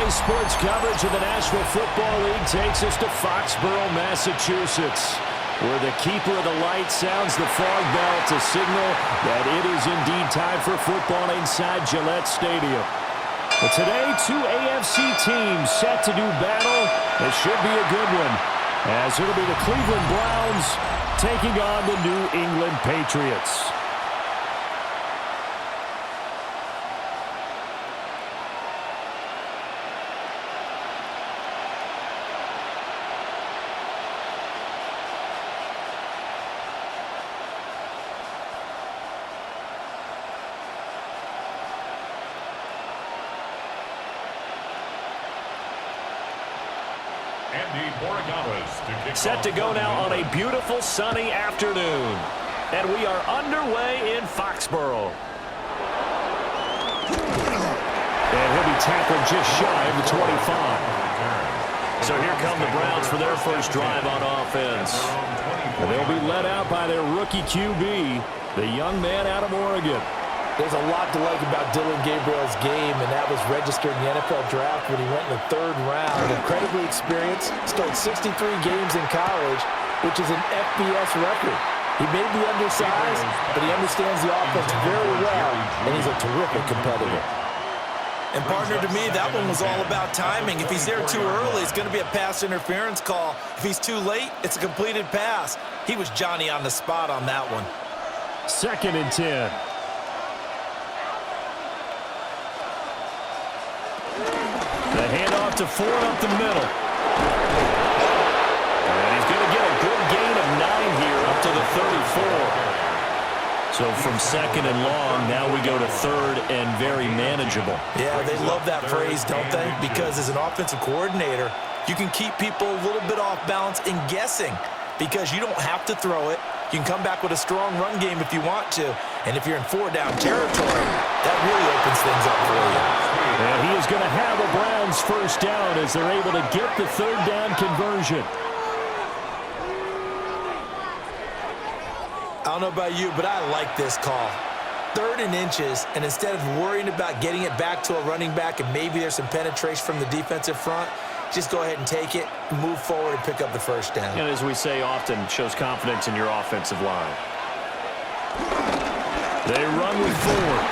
Tonight's sports coverage of the National Football League takes us to Foxborough, Massachusetts, where the keeper of the light sounds the fog bell to signal that it is indeed time for football inside Gillette Stadium. But today, two AFC teams set to do battle. It should be a good one, as it'll be the Cleveland Browns taking on the New England Patriots. Set to go now on a beautiful sunny afternoon. And we are underway in Foxborough. And he'll be tackled just shy of the 25. So here come the Browns for their first drive on offense. And they'll be led out by their rookie QB, the young man out of Oregon. There's a lot to like about Dillon Gabriel's game, and that was registered in the NFL draft when he went in the 3rd round. Incredibly experienced, started 63 games in college, which is an FBS record. He may be undersized, but he understands the offense very well, and he's a terrific competitor. And partner, to me, that one was all about timing. If he's there too early, it's going to be a pass interference call. If he's too late, it's a completed pass. He was Johnny on the spot on that one. 2nd and 10. The handoff to Ford up the middle. And he's going to get a good gain of 9 here up to the 34. So from 2nd and long, now we go to 3rd and very manageable. Yeah, they love that phrase, don't they? Because as an offensive coordinator, you can keep people a little bit off balance and guessing because you don't have to throw it. You can come back with a strong run game if you want to. And if you're in 4-down territory, that really opens things up for you. And he is going to have a Browns first down as they're able to get the 3rd down conversion. I don't know about you, but I like this call. 3rd and inches, and instead of worrying about getting it back to a running back and maybe there's some penetration from the defensive front, just go ahead and take it, move forward, and pick up the first down. And as we say often, shows confidence in your offensive line. They run with Ford.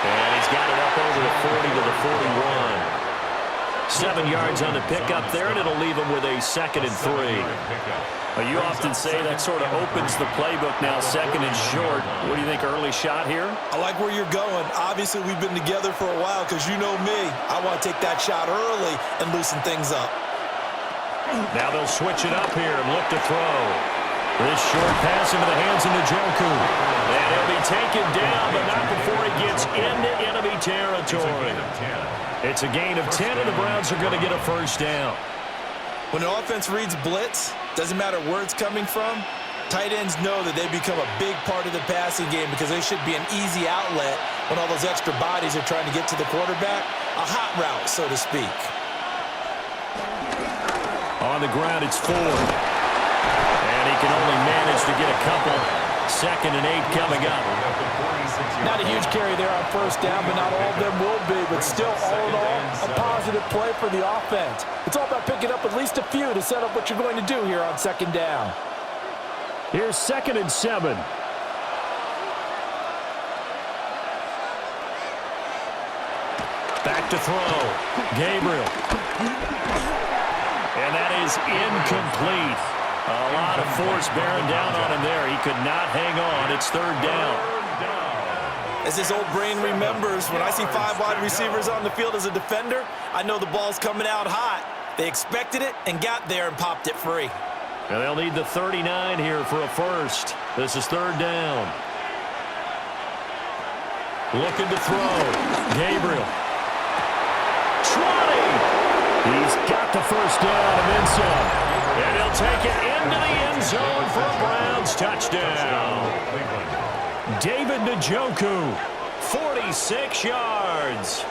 And he's got it up over the 40 to the 41. 7 yards on the pickup there, and it'll leave him with a 2nd and 3. But you often say that sort of opens the playbook now, 2nd and short. What do you think, early shot here? I like where you're going. Obviously, we've been together for a while because you know me. I want to take that shot early and loosen things up. Now they'll switch it up here and look to throw. This short pass into the hands of Njoku. And he'll be taken down, but not before he gets into enemy territory. It's a gain of 10, and the Browns are going to get a first down. When an offense reads blitz, doesn't matter where it's coming from, tight ends know that they become a big part of the passing game because they should be an easy outlet when all those extra bodies are trying to get to the quarterback. A hot route, so to speak. On the ground, it's Ford. And he can only manage to get a couple. 2nd and 8 coming up. Not a huge carry there on first down, but not all of them will be. But still, all in all, a positive play for the offense. It's all about picking up at least a few to set up what you're going to do here on 2nd down. Here's 2nd and 7. Back to throw. Gabriel. And that is incomplete. A lot of force bearing down on him there. He could not hang on. It's 3rd down. As his old brain remembers, when I see 5 wide receivers on the field as a defender, I know the ball's coming out hot. They expected it and got there and popped it free. And they'll need the 39 here for a first. This is 3rd down. Looking to throw. Gabriel. Trotting. He's got the first down and then some. And he'll take it into the end zone for a Browns touchdown. David Njoku, 46 yards.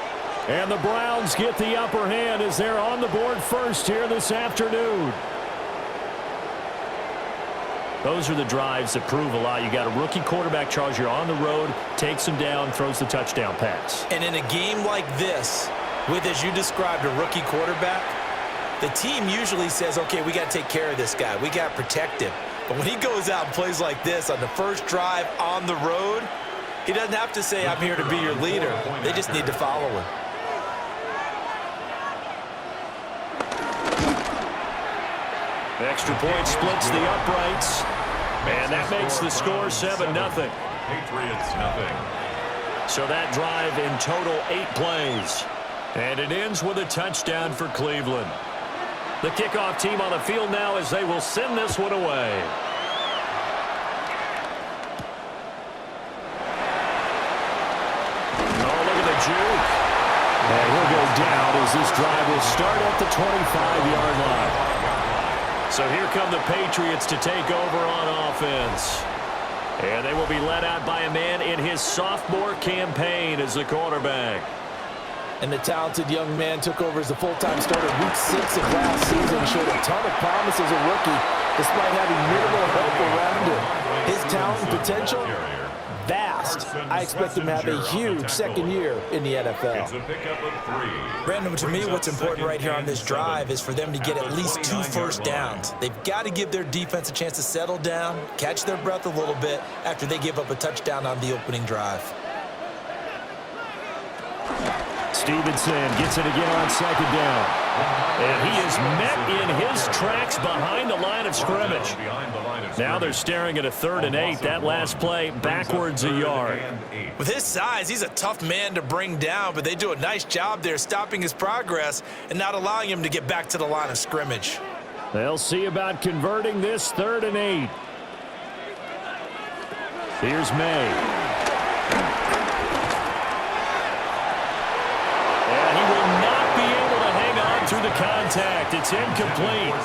And the Browns get the upper hand as they're on the board first here this afternoon. Those are the drives that prove a lot. You got a rookie quarterback, Charles. You're on the road, takes him down, throws the touchdown pass. And in a game like this, With, as you described, a rookie quarterback, the team usually says, okay, we got to take care of this guy. We got to protect him. But when he goes out and plays like this on the first drive on the road, he doesn't have to say, I'm here to be your leader. They just need to follow him. Extra point splits the uprights. And that makes the score 7-0. Patriots, nothing. So that drive in total 8 plays. And it ends with a touchdown for Cleveland. The kickoff team on the field now as they will send this one away. Oh, look at the juke. And he'll go down as this drive will start at the 25-yard line. So here come the Patriots to take over on offense. And they will be led out by a man in his sophomore campaign as the quarterback. And the talented young man took over as a full-time starter week 6 of last season. Showed a ton of promise as a rookie, despite having minimal help around him. His talent and potential, vast. I expect him to have a huge second year in the NFL. It's a pickup of 3. Brandon, to me, what's important right here on this drive is for them to get at least 2 first downs. They've got to give their defense a chance to settle down, catch their breath a little bit after they give up a touchdown on the opening drive. Stevenson gets it again on second down. And he is met in his tracks behind the line of scrimmage. Now they're staring at a 3rd and 8. That last play backwards a yard. With his size, he's a tough man to bring down, but they do a nice job there stopping his progress and not allowing him to get back to the line of scrimmage. They'll see about converting this 3rd and 8. Here's May. Through the contact. It's incomplete.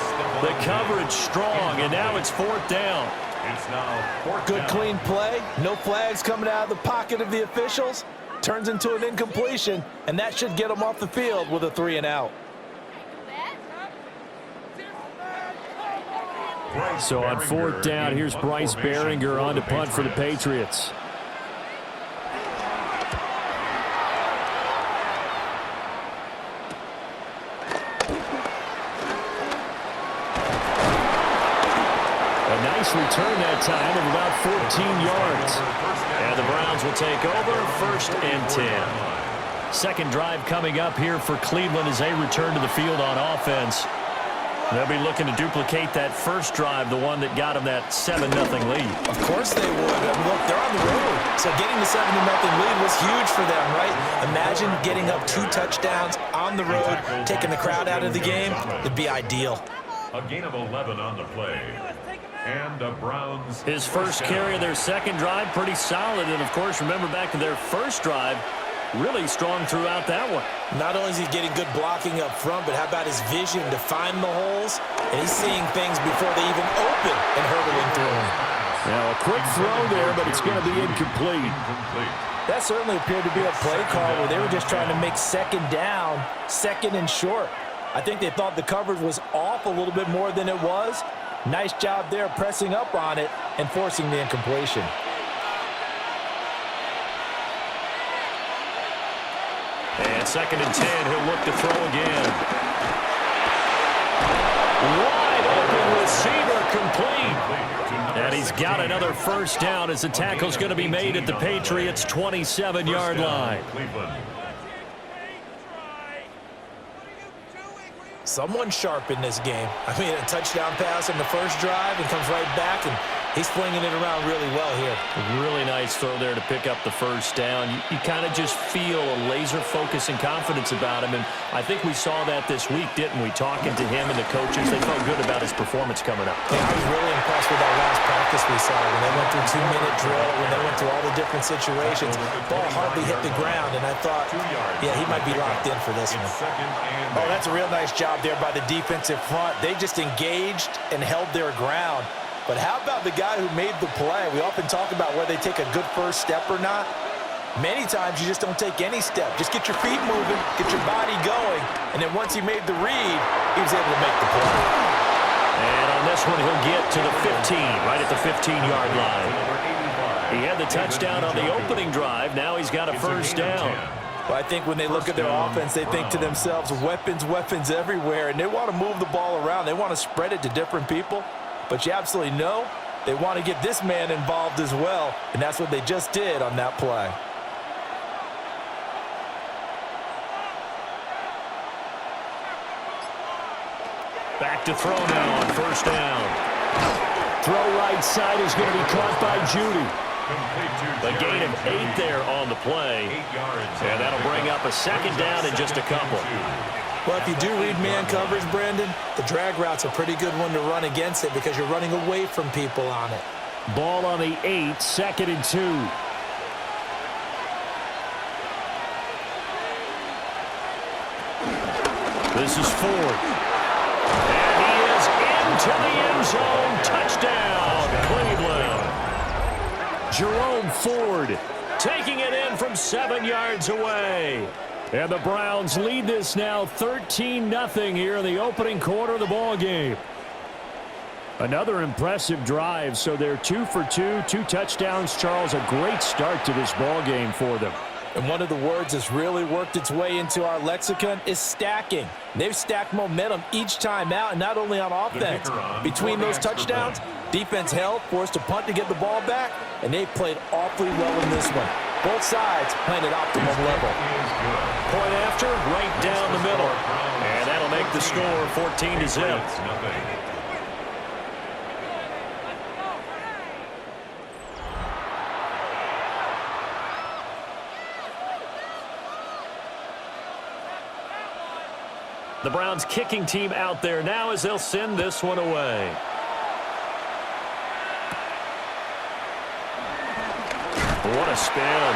The coverage strong, and now it's 4th down. It's now 4th Good down. clean play. No flags coming out of the pocket of the officials. Turns into an incompletion, and that should get them off the field with a 3 and out. So on 4th down, here's Bryce Behringer on to punt for the Patriots. Return that time of about 14 yards. And the Browns will take over 1st and 10. Second drive coming up here for Cleveland as they return to the field on offense. They'll be looking to duplicate that first drive, the one that got them that 7-0 lead. Of course they would. I mean, look, they're on the road. So getting the 7-0 lead was huge for them, right? Imagine getting up 2 touchdowns on the road, taking the crowd out of the game. It'd be ideal. A gain of 11 on the play. And the Browns. His first carry of their second drive, pretty solid. And, of course, remember back to their first drive, really strong throughout that one. Not only is he getting good blocking up front, but how about his vision to find the holes? And he's seeing things before they even open and hurdling through them. Now, a quick throw there, but it's going to be incomplete. That certainly appeared to be a play call where they were just trying to make second down, second and short. I think they thought the coverage was off a little bit more than it was. Nice job there pressing up on it and forcing the incompletion. And 2nd and 10, he'll look to throw again. Wide open receiver complete. And he's got another first down as the tackle's going to be made at the Patriots' 27-yard line. Someone sharp in this game. I mean, a touchdown pass on the first drive and comes right back, and he's flinging it around really well here. Really nice throw there to pick up the first down. You kind of just feel a laser focus and confidence about him, and I think we saw that this week, didn't we? Talking to him and the coaches, they felt good about his performance coming up. Yeah, I was really impressed with that last practice we saw when they went through 2-minute drill, when they went through all the different situations. Ball hardly hit the ground, and I thought, yeah, he might be locked in for this one. Oh, that's a real nice job there by the defensive front. They just engaged and held their ground. But how about the guy who made the play? We often talk about whether they take a good first step or not. Many times you just don't take any step. Just get your feet moving, get your body going, and then once he made the read, he was able to make the play. And on this one, he'll get to the 15, right at the 15-yard line. He had the touchdown on the opening drive. Now he's got a first down. Well, I think when they look at their offense, they think to themselves, weapons, weapons everywhere, and they want to move the ball around. They want to spread it to different people, but you absolutely know they want to get this man involved as well, and that's what they just did on that play. Back to throw now on first down. Throw right side is going to be caught by Judy. A gain of 8 there on the play. And that'll bring up a second down in just a couple. Well, if you do read man coverage, Brandon, the drag route's a pretty good one to run against it because you're running away from people on it. Ball on the 8, 2nd and 2. This is Ford. And he is into the end zone. Touchdown, Cleveland. Jerome Ford taking it in from 7 yards away. And the Browns lead this now 13-0 here in the opening quarter of the ball game. Another impressive drive, so they're 2 for 2, 2 touchdowns. Charles, a great start to this ball game for them. And one of the words that's really worked its way into our lexicon is stacking. They've stacked momentum each time out, and not only on offense. Between those touchdowns, defense held, forced a punt to get the ball back, and they played awfully well in this one. Both sides playing at optimum level. Point after, right down the middle. And that'll make the score 14-0. The Browns kicking team out there now as they'll send this one away. What a spin.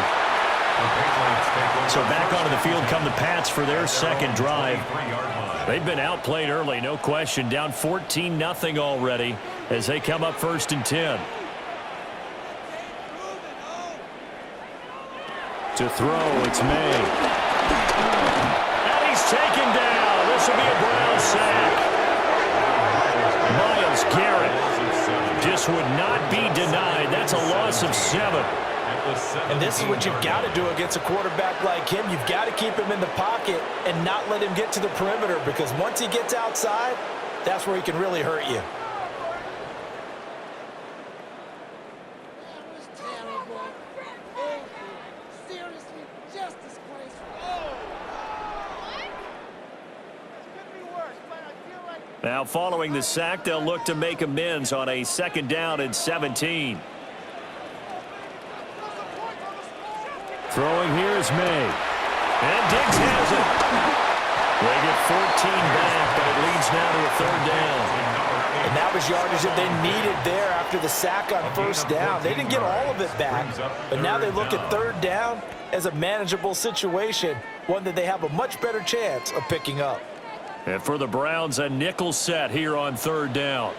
So back onto the field come the Pats for their second drive. They've been outplayed early, no question. Down 14-0 already as they come up 1st and 10. To throw, it's May. And he's taken down. This will be a Brown sack. Myles Garrett just would not be denied. That's a loss of 7. And this is what you've got to do against a quarterback like him. You've got to keep him in the pocket and not let him get to the perimeter, because once he gets outside, that's where he can really hurt you. Now following the sack, they'll look to make amends on a 2nd down and 17. Throwing here is May. And Diggs has it. They get 14 back, but it leads now to a 3rd down. And that was yardage that they needed there after the sack on 1st down. They didn't get all of it back, but now they look at 3rd down as a manageable situation, one that they have a much better chance of picking up. And for the Browns, a nickel set here on 3rd down.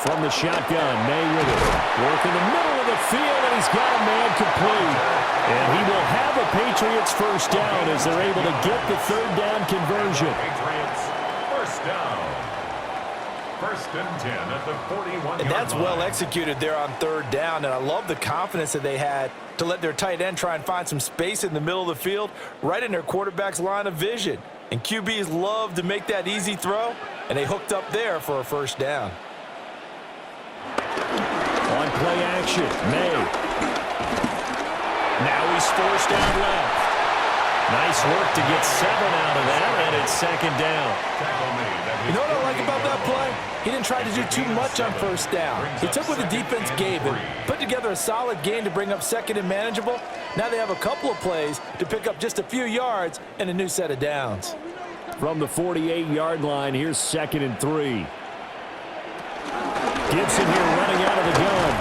From the shotgun, May with it. Work in the middle of the field, and he's got a man complete. And he will have a Patriots 1st down as they're able to get the 3rd down conversion. Patriots 1st down. 1st and 10 at the 41-yard line. And that's well executed there on 3rd down, and I love the confidence that they had to let their tight end try and find some space in the middle of the field, right in their quarterback's line of vision. And QBs love to make that easy throw, and they hooked up there for a 1st down. On play action, May. Now he's forced out left. Nice work to get 7 out of that, and it's 2nd down. You know what I like about that play? He didn't try to do too much on 1st down. He took what the defense gave him, put together a solid game to bring up 2nd and manageable. Now they have a couple of plays to pick up just a few yards and a new set of downs. From the 48-yard line, here's 2nd and 3. Gibson here running out of the gun.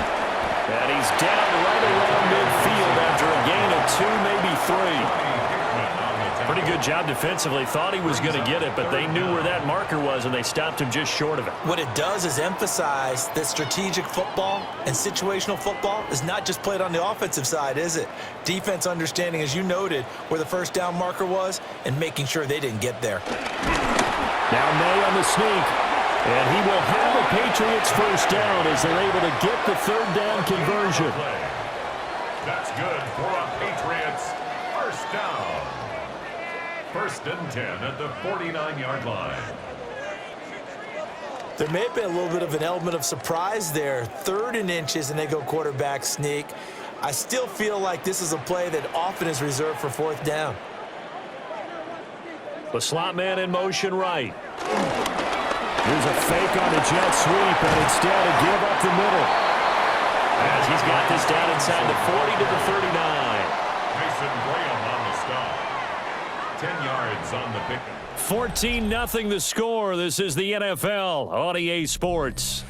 And he's down right around midfield after a gain of 2, maybe 3. Pretty good job defensively. Thought he was going to get it, but they knew where that marker was, and they stopped him just short of it. What it does is emphasize that strategic football and situational football is not just played on the offensive side, is it? Defense understanding, as you noted, where the 1st down marker was and making sure they didn't get there. Now May on the sneak. And he will have a Patriots 1st down as they're able to get the 3rd down conversion. That's good for a Patriots first down. 1st and 10 at the 49-yard line. There may have been a little bit of an element of surprise there. 3rd and inches, and they go quarterback sneak. I still feel like this is a play that often is reserved for 4th down. The slot man in motion right. Here's a fake on a jet sweep, and instead a give up the middle. As he's got this down inside the 40 to the 39. Mason Graham on the stop. 10 yards on the pickup. 14-0 the score. This is the NFL on EA Sports.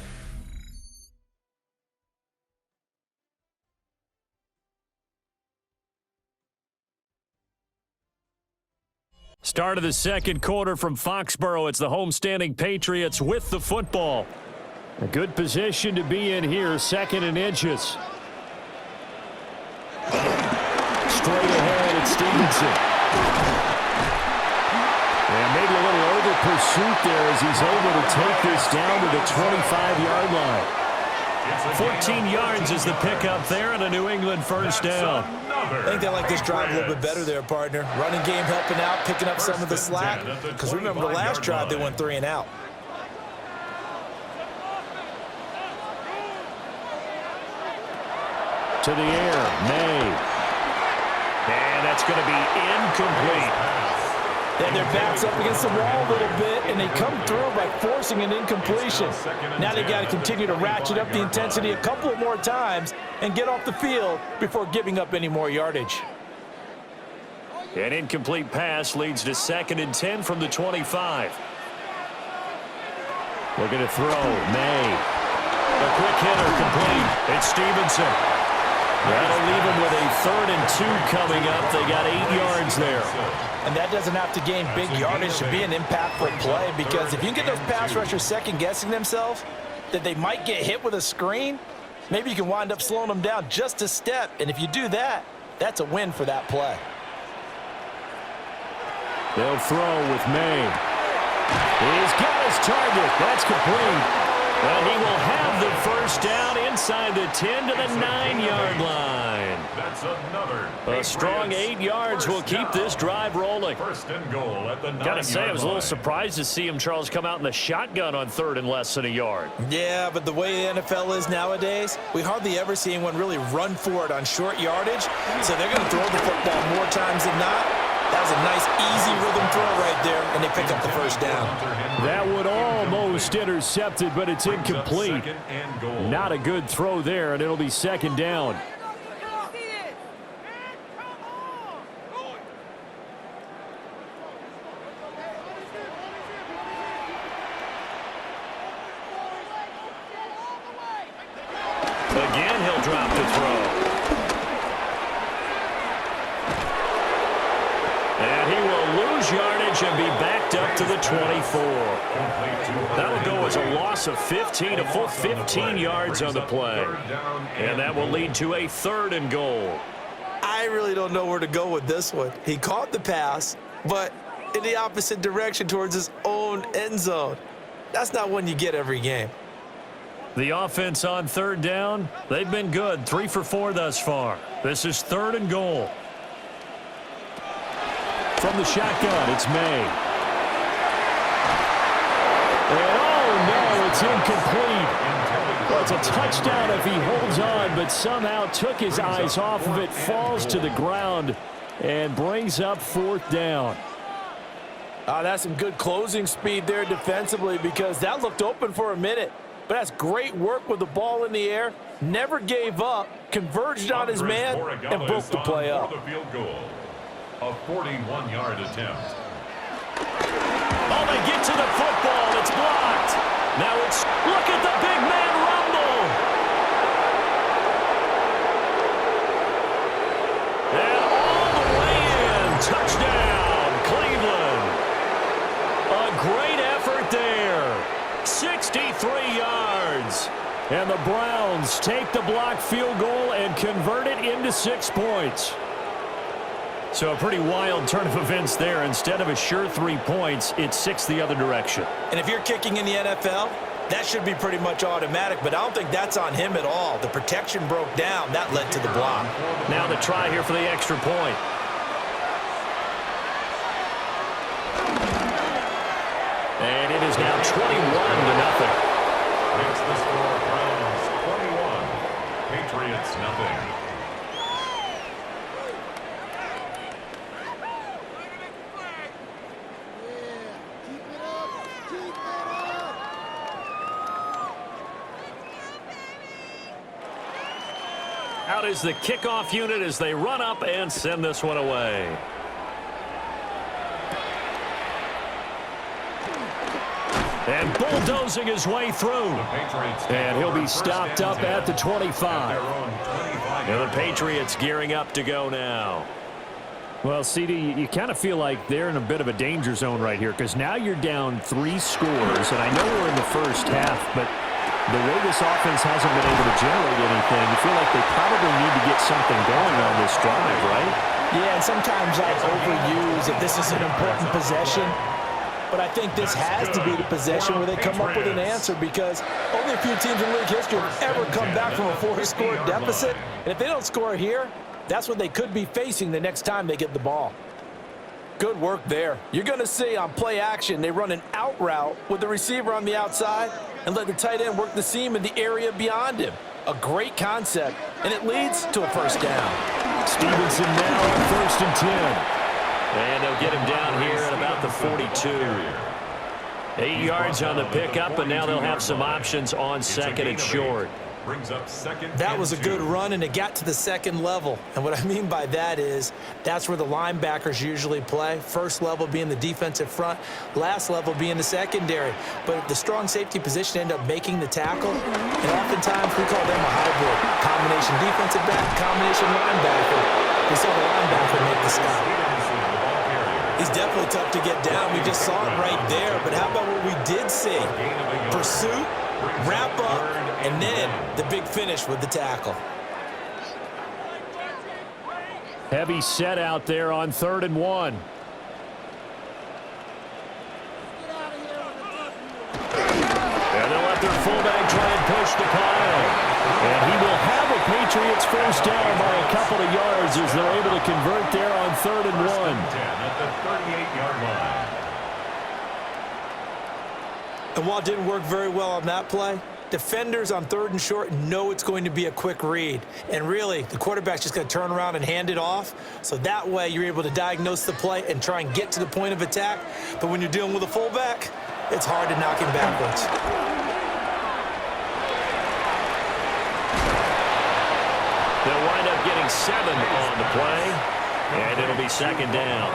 Start of the 2nd quarter from Foxborough. It's the homestanding Patriots with the football. A good position to be in here, 2nd and inches. Straight ahead, it's Stevenson. And maybe a little over pursuit there as he's able to take this down to the 25-yard line. 14 yards is the pickup there and a New England first down. I think they like this drive a little bit better there, partner. Running game helping out, picking up some of the slack. Because remember the last drive, they went 3 and out. To the air, May. And that's going to be incomplete. And their back's up against the wall a little bit, and they come through by forcing an incompletion. Now they got to continue to ratchet up the intensity a couple of more times and get off the field before giving up any more yardage. An incomplete pass leads to 2nd and 10 from the 25. Looking to throw, May. A quick hitter complete. It's Stevenson. That'll leave them with a 3rd and 2 coming up. They got 8 yards there. And that doesn't have to gain big yardage to be an impactful play, because if you can get those pass rushers second-guessing themselves that they might get hit with a screen, maybe you can wind up slowing them down just a step. And if you do that, that's a win for that play. They'll throw with May. He's got his target. That's complete. And he will have the first down inside the 10 to the 9-yard line. That's another. A strong 8 yards will keep this drive rolling. 1st and goal at the 9-yard line. Gotta say, I was a little surprised to see him, Charles, come out in the shotgun on 3rd and less than a yard. Yeah, but the way the NFL is nowadays, we hardly ever see anyone really run for it on short yardage. So they're going to throw the football more times than not. That was a nice, easy rhythm throw right there, and they pick up the first down. That would almost intercept it, but it's incomplete. Not a good throw there, and it'll be 2nd down. Again, he'll drop the throw. And he will lose yardage and be backed up to the 24. That will go as a loss of 15, a full 15 yards on the play. And that will lead to a 3rd and goal. I really don't know where to go with this one. He caught the pass, but in the opposite direction towards his own end zone. That's not one you get every game. The offense on 3rd down, they've been good, 3 for 4 thus far. This is 3rd and goal. From the shotgun, it's May. And oh no, it's incomplete. Well, it's a touchdown if he holds on, but somehow took his eyes off of it, falls to the ground, and brings up 4th down. That's some good closing speed there defensively, because that looked open for a minute. But that's great work with the ball in the air. Never gave up, converged on his man, and broke the play up. A 41-yard attempt. Oh, they get to the football. It's blocked. Now it's, look at the big man rumble. And all the way in. Touchdown, Cleveland. A great effort there. 63 yards. And the Browns take the blocked field goal and convert it into 6 points. So a pretty wild turn of events there. Instead of a sure 3 points, it's 6 the other direction. And if you're kicking in the NFL, That should be pretty much automatic, but I don't think that's on him at all. The protection broke down. That led to the block. Now the try here for the extra point. And it is now 21-0. Makes the score Browns 21, Patriots nothing. Out is the kickoff unit as they run up and send this one away. And bulldozing his way through. And he'll be stopped up at the 25. And the Patriots gearing up to go now. Well, CD, you kind of feel like they're in a bit of a danger zone right here because now you're down 3 scores. And I know we're in the first half, but the way this offense hasn't been able to generate anything, you feel like they probably need to get something going on this drive, right? Yeah, and sometimes I overuse if this is an important possession. But I think this has to be the possession where they come up with an answer because only a few teams in league history have ever come back from a 4-score deficit. And if they don't score here, that's what they could be facing the next time they get the ball. Good work there. You're going to see on play action, they run an out route with the receiver on the outside and let the tight end work the seam in the area beyond him. A great concept, and it leads to a first down. Stevenson now on 1st and 10. And they'll get him down here at about the 42. 8 yards on the pickup, and now they'll have some options on 2nd and short. That was a good run, and it got to the 2nd level. And what I mean by that is that's where the linebackers usually play. First level being the defensive front, last level being the secondary. But the strong safety position ended up making the tackle, and oftentimes we call them a hybrid. Combination defensive back, combination linebacker. We saw the linebacker make the stop. He's definitely tough to get down. We just saw it right there. But how about what we did see? Pursuit, wrap up, and then the big finish with the tackle. Heavy set out there on 3rd and 1. And they'll let their fullback try and push the pile. And he will have a Patriots first down by a couple of yards as they're able to convert there on 3rd and 1. At the 38-yard line. And while it didn't work very well on that play, defenders on 3rd and short know it's going to be a quick read. And really, the quarterback's just going to turn around and hand it off. So that way, you're able to diagnose the play and try and get to the point of attack. But when you're dealing with a fullback, it's hard to knock him backwards. They'll wind up getting 7 on the play. And it'll be 2nd down.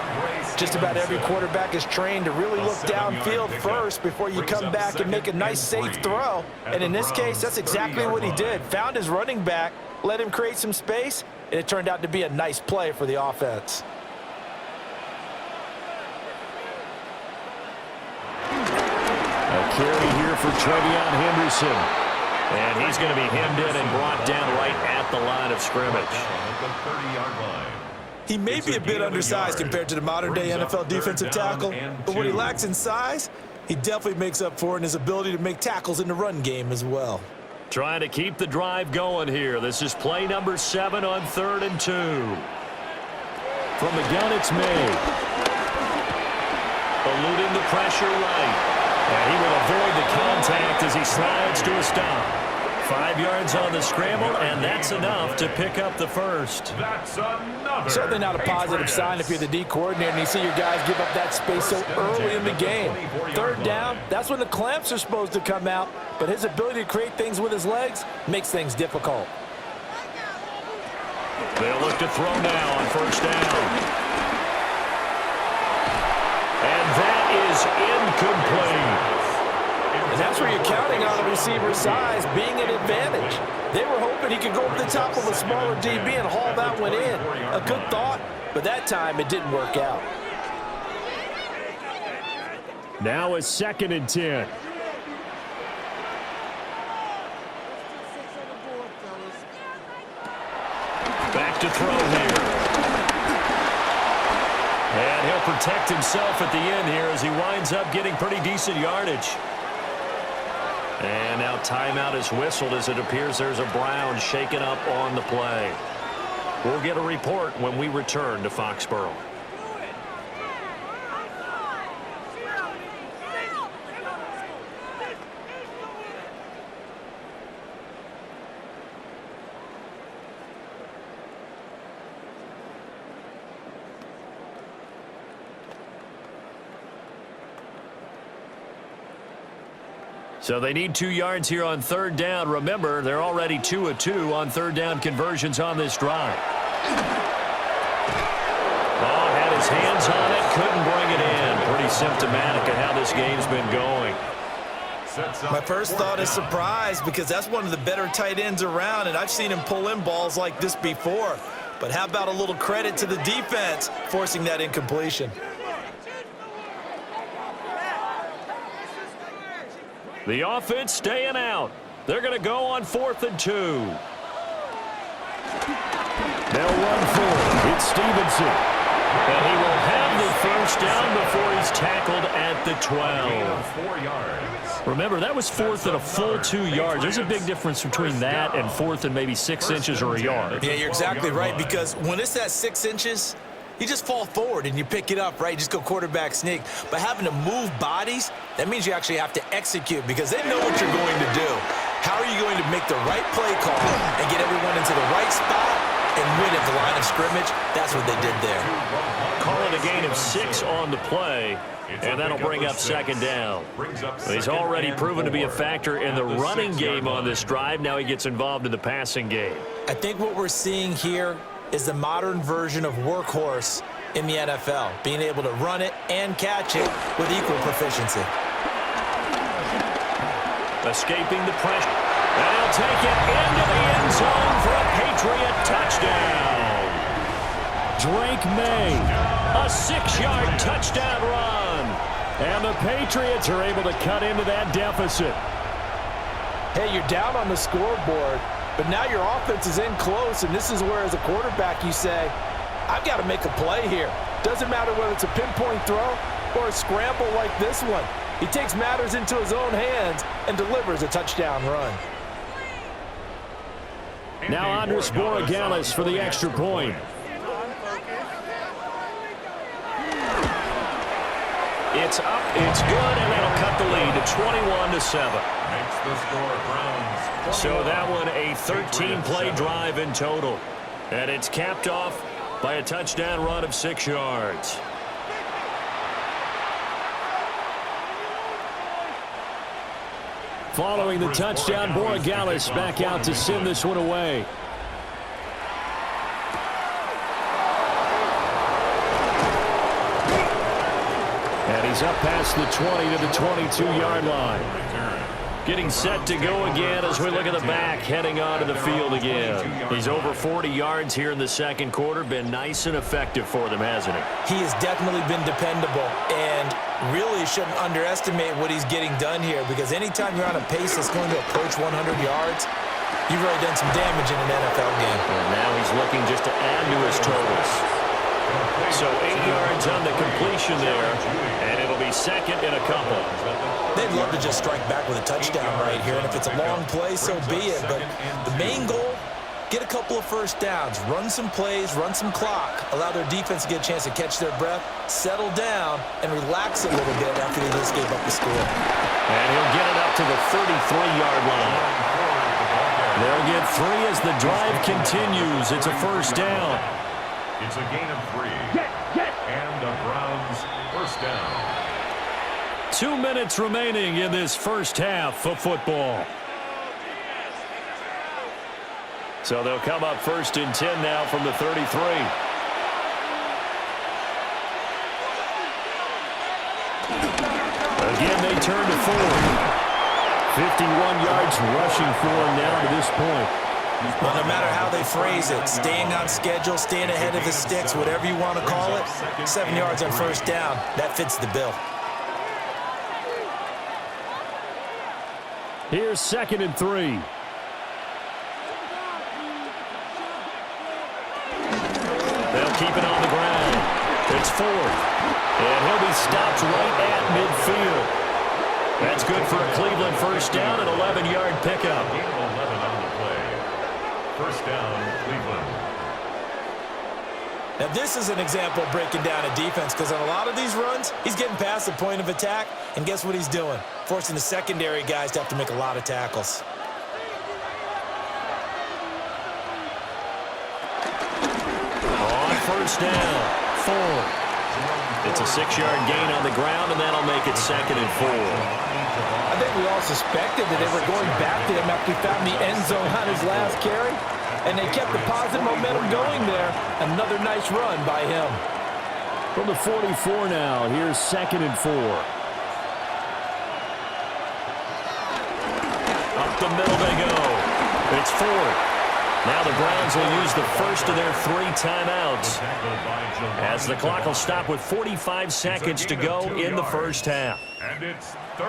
Just about every quarterback is trained to really look downfield first before you come back and make a nice, safe throw. And in this case, that's exactly what he did. Found his running back, let him create some space, and it turned out to be a nice play for the offense. A carry here for Trevion Henderson. And he's going to be hemmed in and brought down right at the line of scrimmage. He may be a bit undersized compared to the modern-day NFL defensive tackle, but what he lacks in size, he definitely makes up for in his ability to make tackles in the run game as well. Trying to keep the drive going here. This is play number 7 on 3rd and 2. From the gun, it's made. Eluding the pressure right. And he will avoid the contact as he slides to a stop. 5 yards on the scramble, and that's enough to pick up the first. That's another. Certainly not a positive sign if you're the D coordinator and you see your guys give up that space so early in the game. 3rd down, that's when the clamps are supposed to come out, but his ability to create things with his legs makes things difficult. They'll look to throw now on 1st down. And that is incomplete. And that's where you're counting on a receiver's size being an advantage. They were hoping he could go over the top of a smaller DB and haul that one in. A good thought, but that time it didn't work out. Now it's 2nd and 10. Back to throw here. And he'll protect himself at the end here as he winds up getting pretty decent yardage. And now timeout is whistled as it appears there's a Brown shaken up on the play. We'll get a report when we return to Foxborough. So they need 2 yards here on third down. Remember, they're already 2 of 2 on third down conversions on this drive. Oh, had his hands on it, couldn't bring it in. Pretty symptomatic of how this game's been going. My first thought is surprise because that's one of the better tight ends around, and I've seen him pull in balls like this before. But how about a little credit to the defense forcing that incompletion? The offense staying out. They're going to go on 4th and 2. They'll run for it. It's Stevenson. And he will have the first down before he's tackled at the 12. 4 yards. Remember, that was 4th and a full 2 yards. There's a big difference between that and 4th and maybe 6 inches or a yard. Yeah, you're exactly right, because when it's at 6 inches, you just fall forward and you pick it up, right? Just go quarterback sneak. But having to move bodies, that means you actually have to execute because they know what you're going to do. How are you going to make the right play call and get everyone into the right spot and win at the line of scrimmage? That's what they did there. Call it a gain of 6 on the play, and that'll bring up 2nd down. He's already proven to be a factor in the running game on this drive. Now he gets involved in the passing game. I think what we're seeing here is the modern version of workhorse in the NFL, being able to run it and catch it with equal proficiency. Escaping the pressure. And he'll take it into the end zone for a Patriot touchdown. Drake May, a 6-yard touchdown run. And the Patriots are able to cut into that deficit. Hey, you're down on the scoreboard, but now your offense is in close, and this is where, as a quarterback, you say, I've got to make a play here. Doesn't matter whether it's a pinpoint throw or a scramble like this one. He takes matters into his own hands and delivers a touchdown run. Now Andres Borregales for the extra point. It's up, it's good, and that'll cut the lead to 21-7. Makes the score Browns. So that one a 13-play drive in total. And it's capped off by a touchdown run of 6 yards. Following the touchdown, Borregales back out to send this one away. And he's up past the 20 to the 22-yard line. Getting set to go again as we look at the back, heading onto the field again. He's over 40 yards here in the second quarter. Been nice and effective for them, hasn't he? He has definitely been dependable, and really shouldn't underestimate what he's getting done here, because anytime you're on a pace that's going to approach 100 yards, you've really done some damage in an NFL game. And now he's looking just to add to his totals. So 8 yards on the completion there, and it'll be second and a couple. They'd love to just strike back with a touchdown right here, and if it's a long play, so be it. But the main goal, get a couple of first downs, run some plays, run some clock, allow their defense to get a chance to catch their breath, settle down, and relax a little bit after they just gave up the score. And he'll get it up to the 33-yard line. They'll get 3 as the drive continues. It's a first down. It's a gain of 3. And the Browns first down. 2 minutes remaining in this first half of football. So they'll come up 1st and 10 now from the 33. Again, they turn to forward. 51 yards rushing for him now to this point. Well, no matter how they phrase it, staying on schedule, staying ahead of the sticks, whatever you want to call it, 7 yards on first down, that fits the bill. Here's 2nd and 3. They'll keep it on the ground. It's 4th. And he'll be stopped right at midfield. That's good for a Cleveland first down, an 11-yard pickup. 11 on the play. First down, Cleveland. Now, this is an example of breaking down a defense because on a lot of these runs, he's getting past the point of attack, and guess what he's doing? Forcing the secondary guys to have to make a lot of tackles. On first down, Ford. It's a 6-yard gain on the ground, and that'll make it 2nd and 4. I think we all suspected that they were going back to him after he found the end zone on his last carry, and they kept the positive momentum going there. Another nice run by him. From the 44 now, here's 2nd and 4. Up the middle they go. It's Ford. Now the Browns will use the first of their 3 timeouts, as the clock will stop with 45 seconds to go in the first half.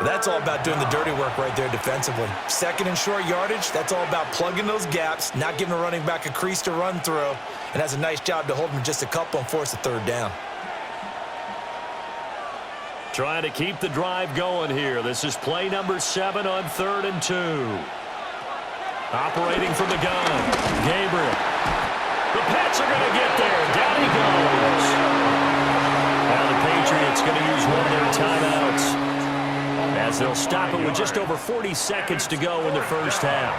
That's all about doing the dirty work right there defensively. 2nd and short yardage, that's all about plugging those gaps, not giving a running back a crease to run through, and has a nice job to hold him just a couple and force a 3rd down. Trying to keep the drive going here. This is play number 7 on 3rd and 2. Operating from the gun, Gabriel. The Pats are going to get there. Down he goes. Now the Patriots going to use one of their timeouts, as they'll stop it with just over 40 seconds to go in the first half.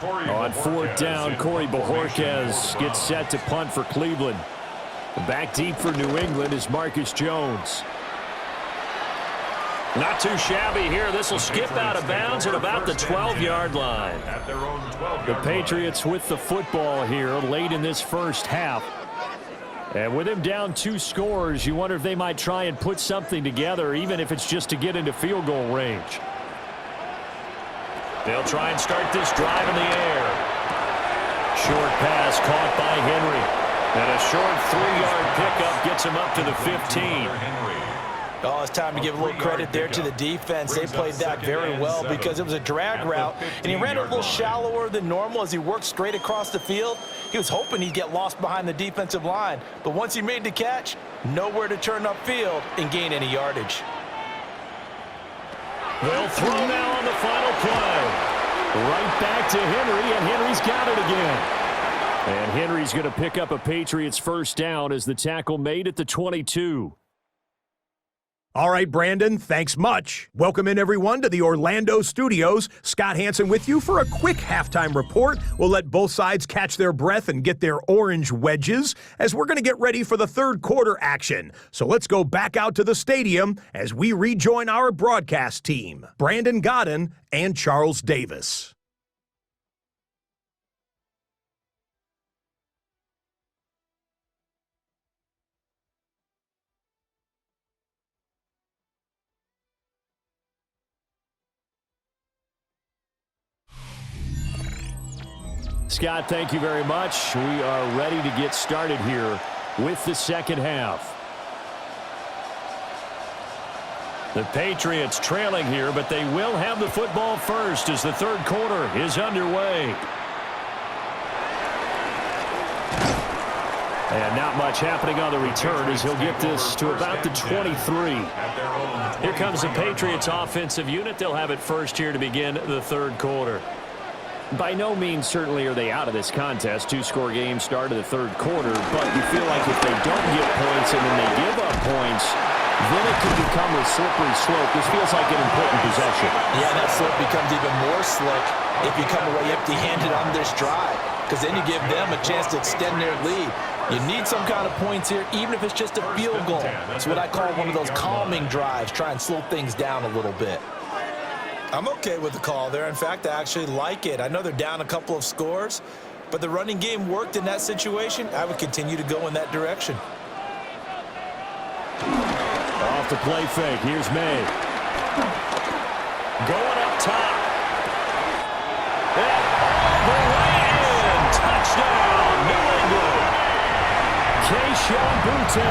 On 4th down, Corey Bojorquez gets set to punt for Cleveland. Back deep for New England is Marcus Jones. Not too shabby here. This will skip out of bounds at about the 12-yard line. The Patriots with the football here late in this first half. And with him down 2 scores, you wonder if they might try and put something together, even if it's just to get into field goal range. They'll try and start this drive in the air. Short pass caught by Henry. And a short 3-yard pickup gets him up to the 15. Oh, it's time to give a little credit there to the defense. They played that very well because it was a drag route, and he ran a little shallower than normal as he worked straight across the field. He was hoping he'd get lost behind the defensive line, but once he made the catch, nowhere to turn upfield and gain any yardage. They'll throw now on the final play. Right back to Henry, and Henry's got it again. And Henry's going to pick up a Patriots first down as the tackle made at the 22. All right, Brandon, thanks much. Welcome in, everyone, to the Orlando studios. Scott Hansen with you for a quick halftime report. We'll let both sides catch their breath and get their orange wedges as we're going to get ready for the 3rd quarter action. So let's go back out to the stadium as we rejoin our broadcast team, Brandon Godden and Charles Davis. Scott, thank you very much. We are ready to get started here with the second half. The Patriots trailing here, but they will have the football first as the 3rd quarter is underway. And not much happening on the return as he'll get this to about the 23. Here comes the Patriots offensive unit. They'll have it first here to begin the 3rd quarter. By no means certainly are they out of this contest. 2-score game start of the 3rd quarter, but you feel like if they don't get points and then they give up points, then it can become a slippery slope. This feels like an important possession. Yeah, that slope becomes even more slick if you come away empty-handed on this drive, because then you give them a chance to extend their lead. You need some kind of points here, even if it's just a field goal. It's what I call one of those calming drives, try and slow things down a little bit. I'm okay with the call there. In fact, I actually like it. I know they're down a couple of scores, but the running game worked in that situation. I would continue to go in that direction. Off the play fake. Here's May. Going up top. And all the way in. Touchdown, New England. Keyshawn Butte,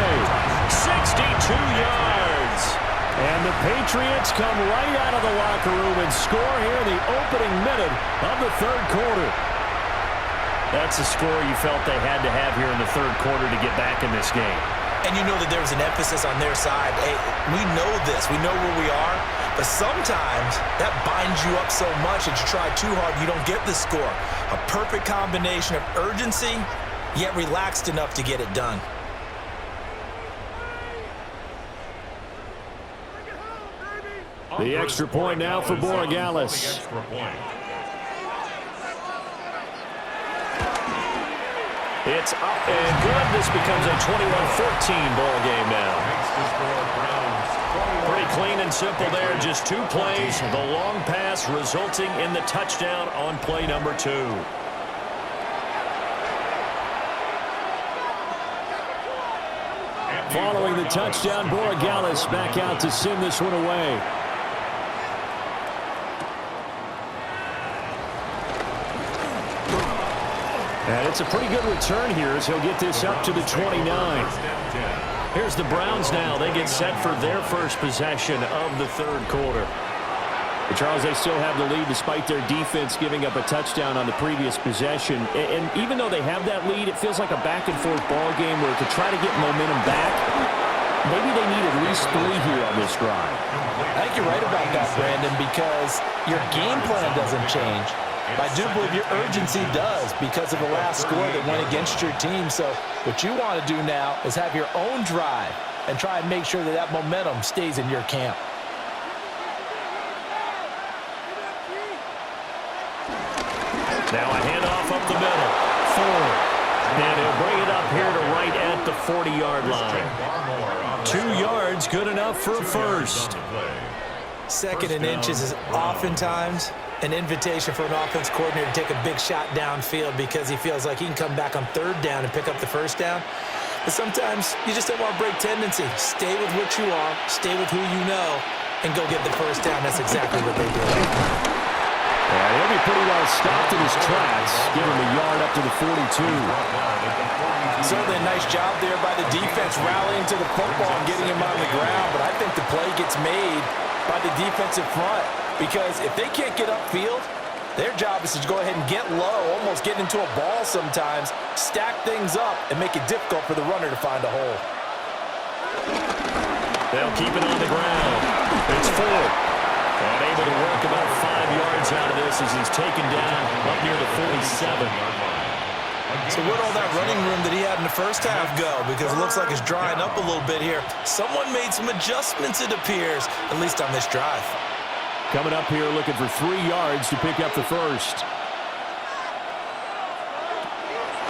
62 yards. And the Patriots come right out of the locker room and score here in the opening minute of the third quarter. That's a score you felt they had to have here in the third quarter to get back in this game. And you know that there was an emphasis on their side. Hey, we know this. We know where we are. But sometimes that binds you up so much that you try too hard, you don't get the score. A perfect combination of urgency, yet relaxed enough to get it done. The extra point now for Borregales. It's up and good. This becomes a 21-14 ball game now. Pretty clean and simple there. Just 2 plays. The long pass resulting in the touchdown on play number 2. Following the touchdown, Borregales back out to send this one away. And it's a pretty good return here as he'll get this up to the 29. Here's the Browns now. They get set for their first possession of the third quarter. But Charles, they still have the lead despite their defense giving up a touchdown on the previous possession. And even though they have that lead, it feels like a back-and-forth ball game where to try to get momentum back, maybe they need at least 3 here on this drive. I think you're right about that, Brandon, because your game plan doesn't change. But I do believe your urgency does because of the last score that went against your team. So what you want to do now is have your own drive and try and make sure that that momentum stays in your camp. Now a handoff up the middle. Ford. And he'll bring it up here to right at the 40-yard line. 2 yards, good enough for a first. Second and inches is oftentimes an invitation for an offense coordinator to take a big shot downfield because he feels like he can come back on third down and pick up the first down. But sometimes you just don't want to break tendency. Stay with what you are, stay with who you know, and go get the first down. That's exactly what they did. Yeah, he'll be pretty well stopped in his tracks. Give him a yard up to the 42. Certainly a nice job there by the defense rallying to the football and getting him on the ground. But I think the play gets made by the defensive front because if they can't get upfield, their job is to go ahead and get low, almost get into a ball sometimes, stack things up, and make it difficult for the runner to find a hole. They'll keep it on the ground. It's Ford. And able to work about 5 yards out of this as he's taken down up near the 47. So where'd all that running room that he had in the first half go? Because it looks like it's drying up a little bit here. Someone made some adjustments, it appears, at least on this drive. Coming up here looking for 3 yards to pick up the first.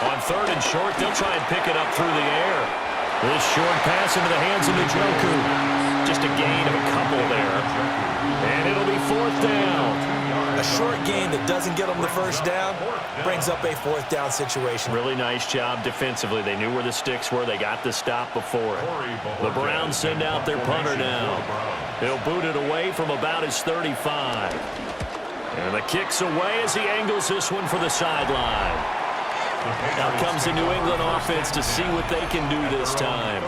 On third and short, they'll try and pick it up through the air. This short pass into the hands of Njoku. Just a gain of a couple there. And it'll be 4th down. A short gain that doesn't get them the first down brings up a 4th down situation. Really nice job defensively. They knew where the sticks were. They got the stop before it. The Browns send out their punter now. He'll boot it away from about his 35. And the kick's away as he angles this one for the sideline. Now comes the New England offense to see what they can do this time.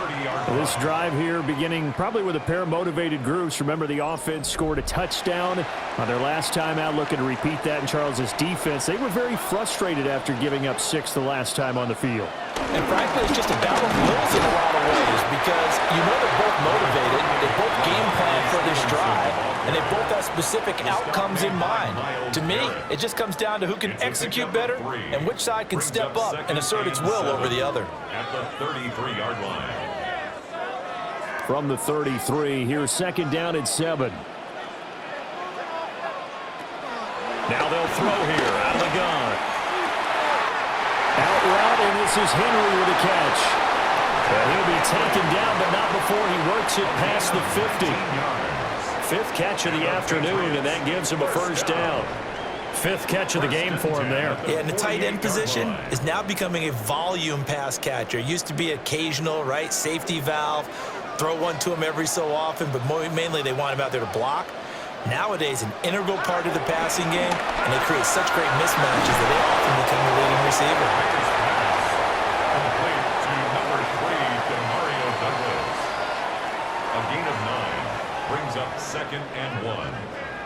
This drive here beginning probably with a pair of motivated groups. Remember, the offense scored a touchdown on their last time out, looking to repeat that in Charles's defense. They were very frustrated after giving up 6 the last time on the field. And frankly, it's just a battle of wills in a lot of ways because you know they're both motivated, they both game plan for this drive, and they both have specific outcomes in mind. To me, it just comes down to who can execute better and which side can step up and assert its will over the other. At the 33-yard line. From the 33, here's 2nd down at 7. Now they'll throw here out of the gun. Out route, and this is Henry with a catch. And he'll be taken down, but not before he works it past the 50. 5th catch of the afternoon, and that gives him a first down. 5th catch of the game for him there. Yeah, and the tight end position is now becoming a volume pass catcher. Used to be occasional, right, safety valve, throw one to him every so often, but mainly they want him out there to block. Nowadays, an integral part of the passing game, and they create such great mismatches that they often become the leading receiver. Complete to number 3, Demario Douglas. A gain of 9. 2nd and 1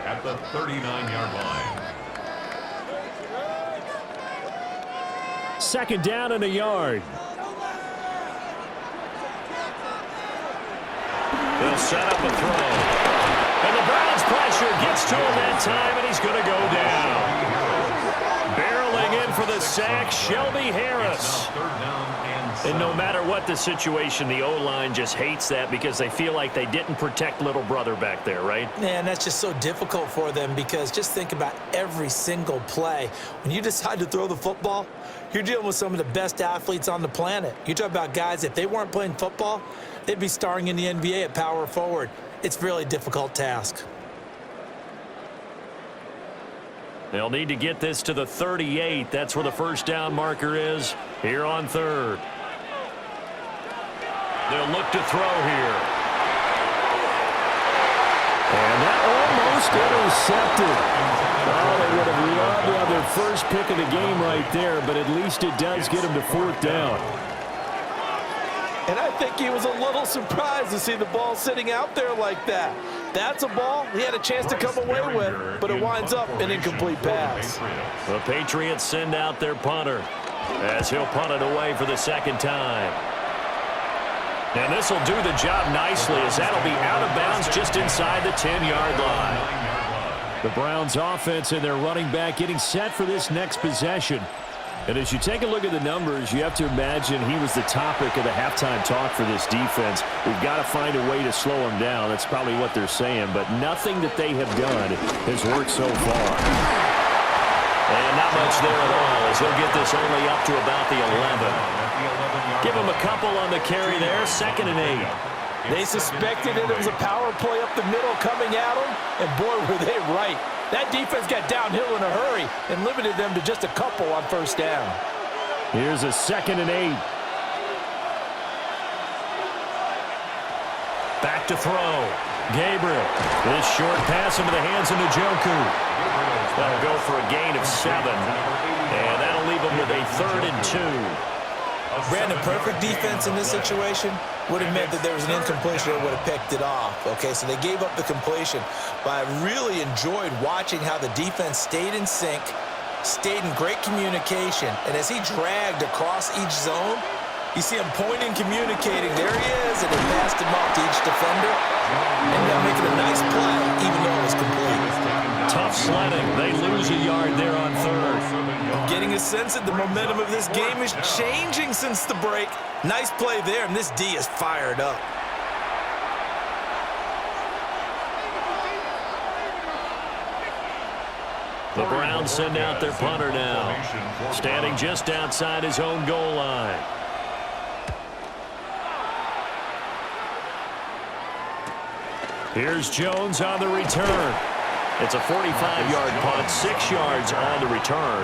at the 39-yard line. 2nd down and a yard. They'll set up a throw. And the Browns pressure gets to him that time, and he's going to go down. Barreling in for the sack, Shelby Harris. And no matter what the situation, the O-line just hates that because they feel like they didn't protect little brother back there, right? Man, that's just so difficult for them because just think about every single play. When you decide to throw the football, you're dealing with some of the best athletes on the planet. You talk about guys, if they weren't playing football, they'd be starring in the NBA at power forward. It's a really difficult task. They'll need to get this to the 38. That's where the first down marker is here on 3rd. They'll look to throw here. And that almost intercepted. Oh, they would have loved to have their first pick of the game right there, but at least it does get them to 4th down. And I think he was a little surprised to see the ball sitting out there like that. That's a ball he had a chance to come away with, but it winds up an incomplete pass. The Patriots send out their punter as he'll punt it away for the 2nd time. And this will do the job nicely as that'll be out of bounds just inside the 10-yard line. The Browns offense and their running back getting set for this next possession. And as you take a look at the numbers, you have to imagine he was the topic of the halftime talk for this defense. We've got to find a way to slow him down. That's probably what they're saying. But nothing that they have done has worked so far. And not much there at all as he'll get this only up to about the 11. Give him a couple on the carry there. 2nd and 8. They suspected that it was a power play up the middle coming at them, and boy, were they right. That defense got downhill in a hurry and limited them to just a couple on 1st down. Here's a 2nd and 8. Back to throw. Gabriel. This short pass into the hands of Njoku. That'll go for a gain of 7. And that'll leave them with a 3rd and 2. Brandon, perfect defense in this situation would have meant that there was an incompletion that would have picked it off. Okay, so they gave up the completion. But I really enjoyed watching how the defense stayed in sync, stayed in great communication. And as he dragged across each zone, you see him pointing, communicating. There he is, and he passed him off to each defender. And they're making a nice play, even though it was complete. Tough sledding. They lose a yard there on 3rd. I'm getting a sense that the momentum of this game is changing since the break. Nice play there, and this D is fired up. The Browns send out their punter now, standing just outside his own goal line. Here's Jones on the return. It's a 45-yard punt, 6 yards on the return,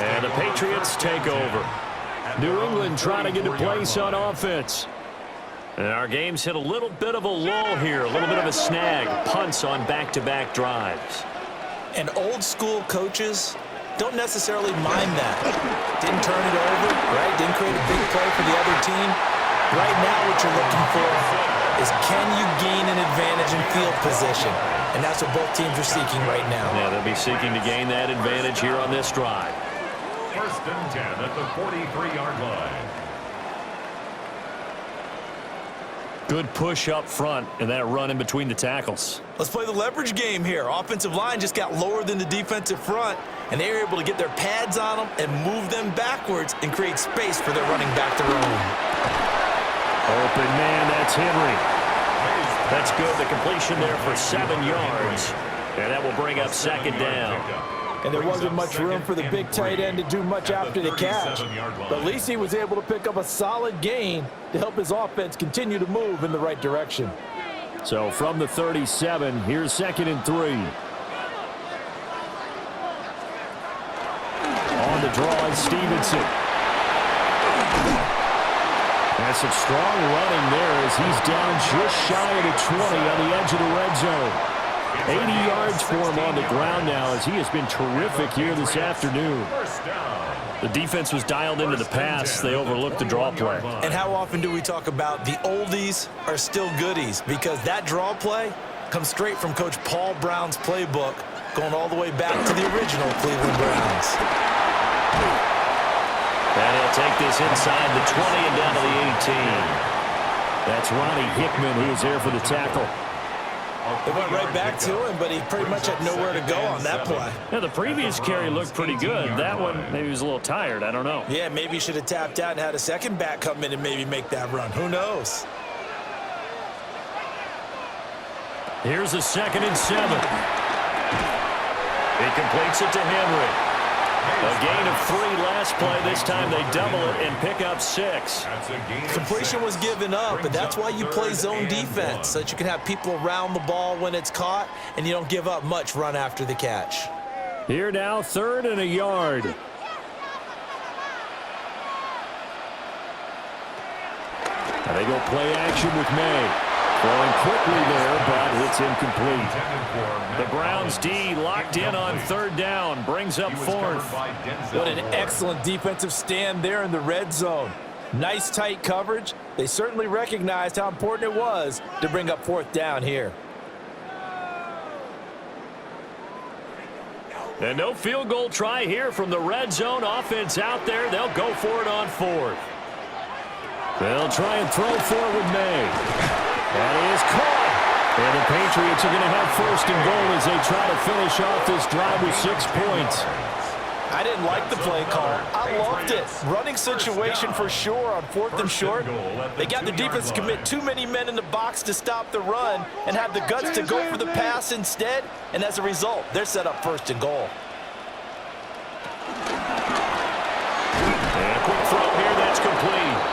and the Patriots take over. New England trying to get a place on offense. And our game's hit a little bit of a lull here, a little bit of a snag. Punts on back-to-back drives. And old-school coaches don't necessarily mind that. Didn't turn it over, right? Didn't create a big play for the other team. Right now what you're looking for is can you gain an advantage in field position? And that's what both teams are seeking right now. Yeah, they'll be seeking to gain that advantage here on this drive. 1st and 10 at the 43-yard line. Good push up front and that run in between the tackles. Let's play the leverage game here. Offensive line just got lower than the defensive front, and they were able to get their pads on them and move them backwards and create space for their running back to roam. Open man, that's Henry. That's good. The completion there for 7 yards. And that will bring up 2nd down. And there wasn't much room for the big tight end to do much after the catch. But at least he was able to pick up a solid gain to help his offense continue to move in the right direction. So from the 37, here's 2nd and 3. On the draw is Stevenson. That's some strong running there as he's down just shy of the 20 on the edge of the red zone. 80 yards for him on the ground now as he has been terrific here this afternoon. The defense was dialed into the pass. They overlooked the draw play. And how often do we talk about the oldies are still goodies? Because that draw play comes straight from Coach Paul Brown's playbook, going all the way back to the original Cleveland Browns. And he'll take this inside the 20 and down to the 18. That's Ronnie Hickman who is there for the tackle. They went right back to him, but he pretty much had nowhere to go on that play. Yeah, the previous carry looked pretty good. That one, maybe he was a little tired. I don't know. Yeah, maybe he should have tapped out and had a second back come in and maybe make that run. Who knows? Here's a 2nd and 7. He completes it to Henry. A gain of 3 last play. This time they double it and pick up 6. Completion was given up, but that's why you play zone defense, so that you can have people around the ball when it's caught, and you don't give up much run after the catch. Here now, 3rd and a yard. And they go play action with May. Throwing quickly there, but it's incomplete. The Browns D locked in on 3rd down, brings up 4th. What an excellent defensive stand there in the red zone. Nice tight coverage. They certainly recognized how important it was to bring up 4th down here. And no field goal try here from the red zone offense out there. They'll go for it on 4th. They'll try and throw forward with May. That is caught. And the Patriots are going to have 1st and goal as they try to finish off this drive with 6 points. I didn't like the play call. I loved it. Running situation for sure on 4th and short. They got the defense to commit too many men in the box to stop the run and have the guts to go for the pass instead. And as a result, they're set up 1st and goal. And a quick throw here, that's complete.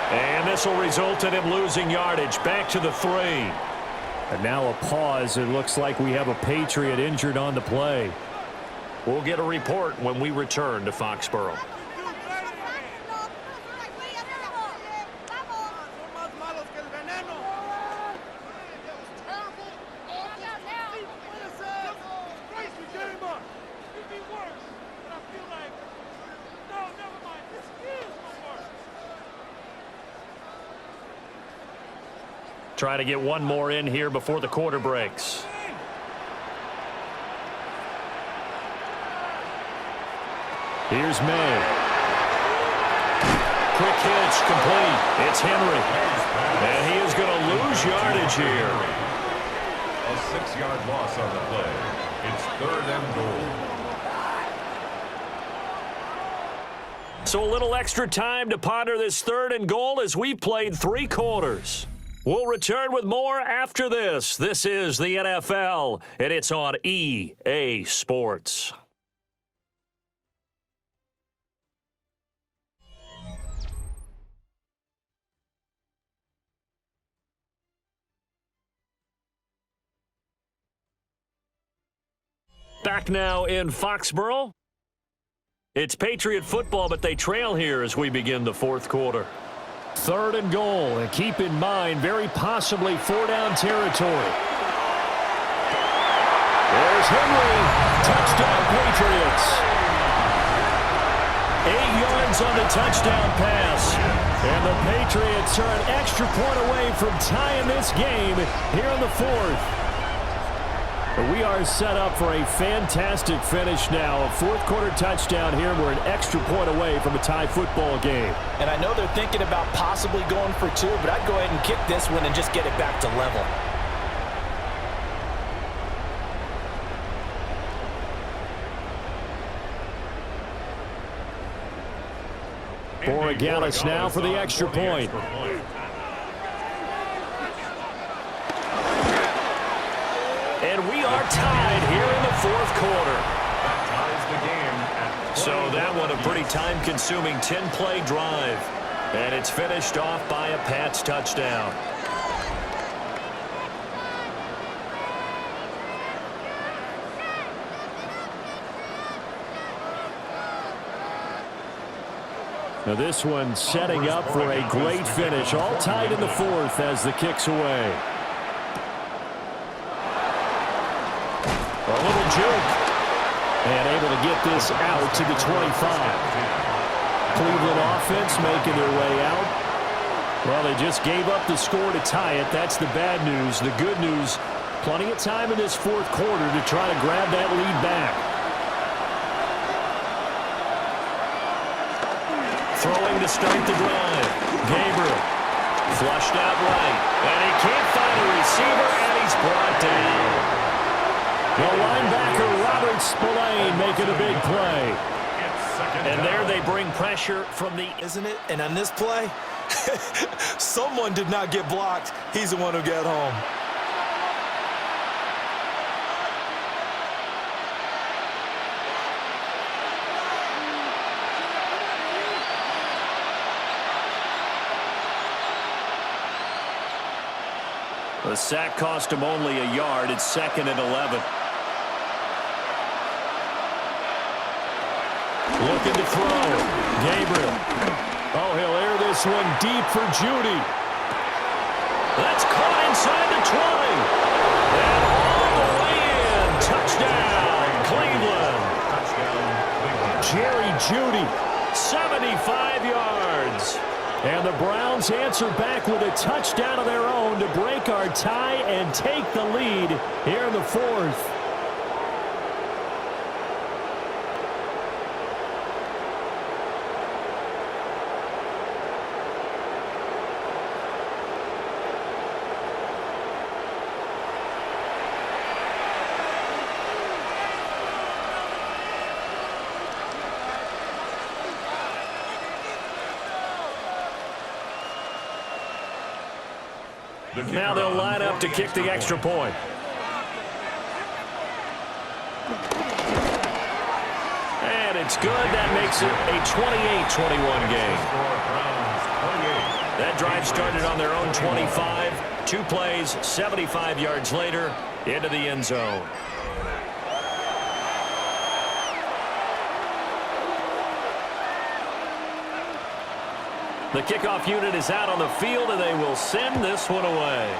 And this will result in him losing yardage. Back to the 3. And now a pause. It looks like we have a Patriot injured on the play. We'll get a report when we return to Foxborough. Try to get one more in here before the quarter breaks. Here's May. Quick hitch, complete. It's Henry. And he is going to lose yardage here. A 6-yard loss on the play. It's 3rd and goal. So a little extra time to ponder this 3rd and goal as we've played 3 quarters. We'll return with more after this. This is the NFL, and it's on EA Sports. Back now in Foxborough. It's Patriot football, but they trail here as we begin the 4th quarter. 3rd and goal, and keep in mind, very possibly 4-down territory. There's Henry. Touchdown, Patriots. 8 yards on the touchdown pass. And the Patriots are an extra point away from tying this game here in the 4th. We are set up for a fantastic finish now. A 4th quarter touchdown here. We're an extra point away from a tie football game. And I know they're thinking about possibly going for 2, but I'd go ahead and kick this one and just get it back to level. Borregalis now for the extra point. And we are tied here in the 4th quarter. So that one a pretty time-consuming 10-play drive. And it's finished off by a Pats touchdown. Now this one setting up for a great finish. All tied in the 4th as the kick's away. A little juke. And able to get this out to the 25. Cleveland offense making their way out. Well, they just gave up the score to tie it. That's the bad news. The good news, Plenty of time in this fourth quarter to try to grab that lead back. Throwing to start the drive. Gabriel. Flushed out right. And he can't find a receiver, and he's brought down. The linebacker, Robert Spillane, making a big play. And there they bring pressure from the... Isn't it? And on this play, someone did not get blocked. He's the one who got home. The sack cost him only a yard. It's 2nd and 11. Looking to throw. Gabriel. Oh, he'll air this one deep for Judy. That's caught inside the 20. And all the way in. Touchdown, Cleveland. Jerry Judy, 75 yards. And the Browns answer back with a touchdown of their own to break our tie and take the lead here in the fourth. Now they'll line up to kick the extra point. And it's good. That makes it a 28-21 game. That drive started on their own 25. 2 plays, 75 yards later, into the end zone. The kickoff unit is out on the field, and they will send this one away.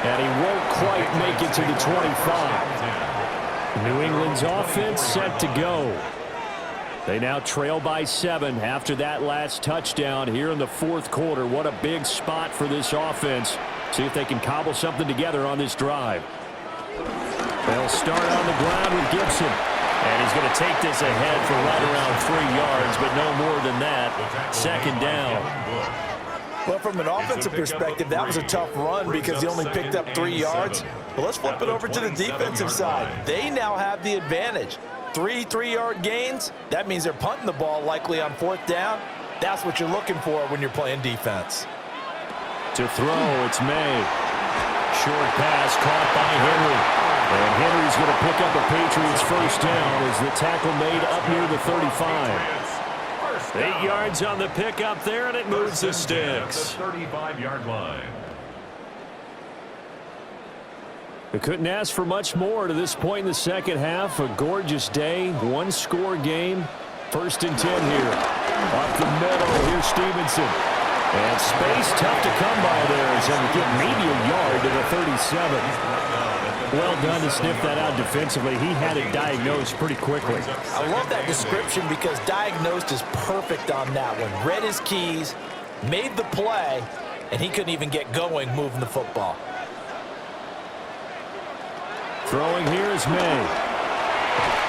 And he won't quite make it to the 25. New England's offense set to go. They now trail by 7 after that last touchdown here in the fourth quarter. What a big spot for this offense. See if they can cobble something together on this drive. They'll start on the ground with Gibson. And he's going to take this ahead for right around 3 yards, but no more than that. 2nd down. Well, from an offensive perspective, that was a tough run because he only picked up 3 yards. But let's flip it over to the defensive side. They now have the advantage. 3 3-yard gains. That means they're punting the ball likely on 4th down. That's what you're looking for when you're playing defense. To throw, it's May. Short pass caught by Henry. And Henry's going to pick up a Patriots first down as the tackle made up near the 35. 8 yards on the pickup there, and it moves the sticks. 35-yard line. They couldn't ask for much more to this point in the second half. A gorgeous day, 1-score game. 1st and 10 here. Up the middle, here's Stevenson. And space tough to come by there as he'll get maybe a yard to the 37. Well done to sniff that out defensively. He had it diagnosed pretty quickly. I love that description because diagnosed is perfect on that one. Read his keys, made the play, and he couldn't even get going moving the football. Throwing here is May.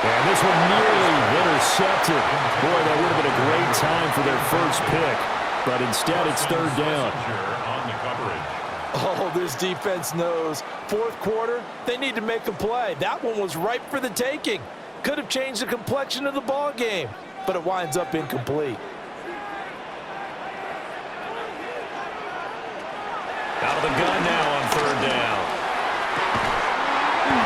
And this one nearly intercepted. Boy, that would have been a great time for their first pick. But instead, it's 3rd down. On the coverage. Oh, this defense knows. Fourth quarter, they need to make a play. That one was ripe for the taking. Could have changed the complexion of the ball game, but it winds up incomplete. Out of the gun now on 3rd down.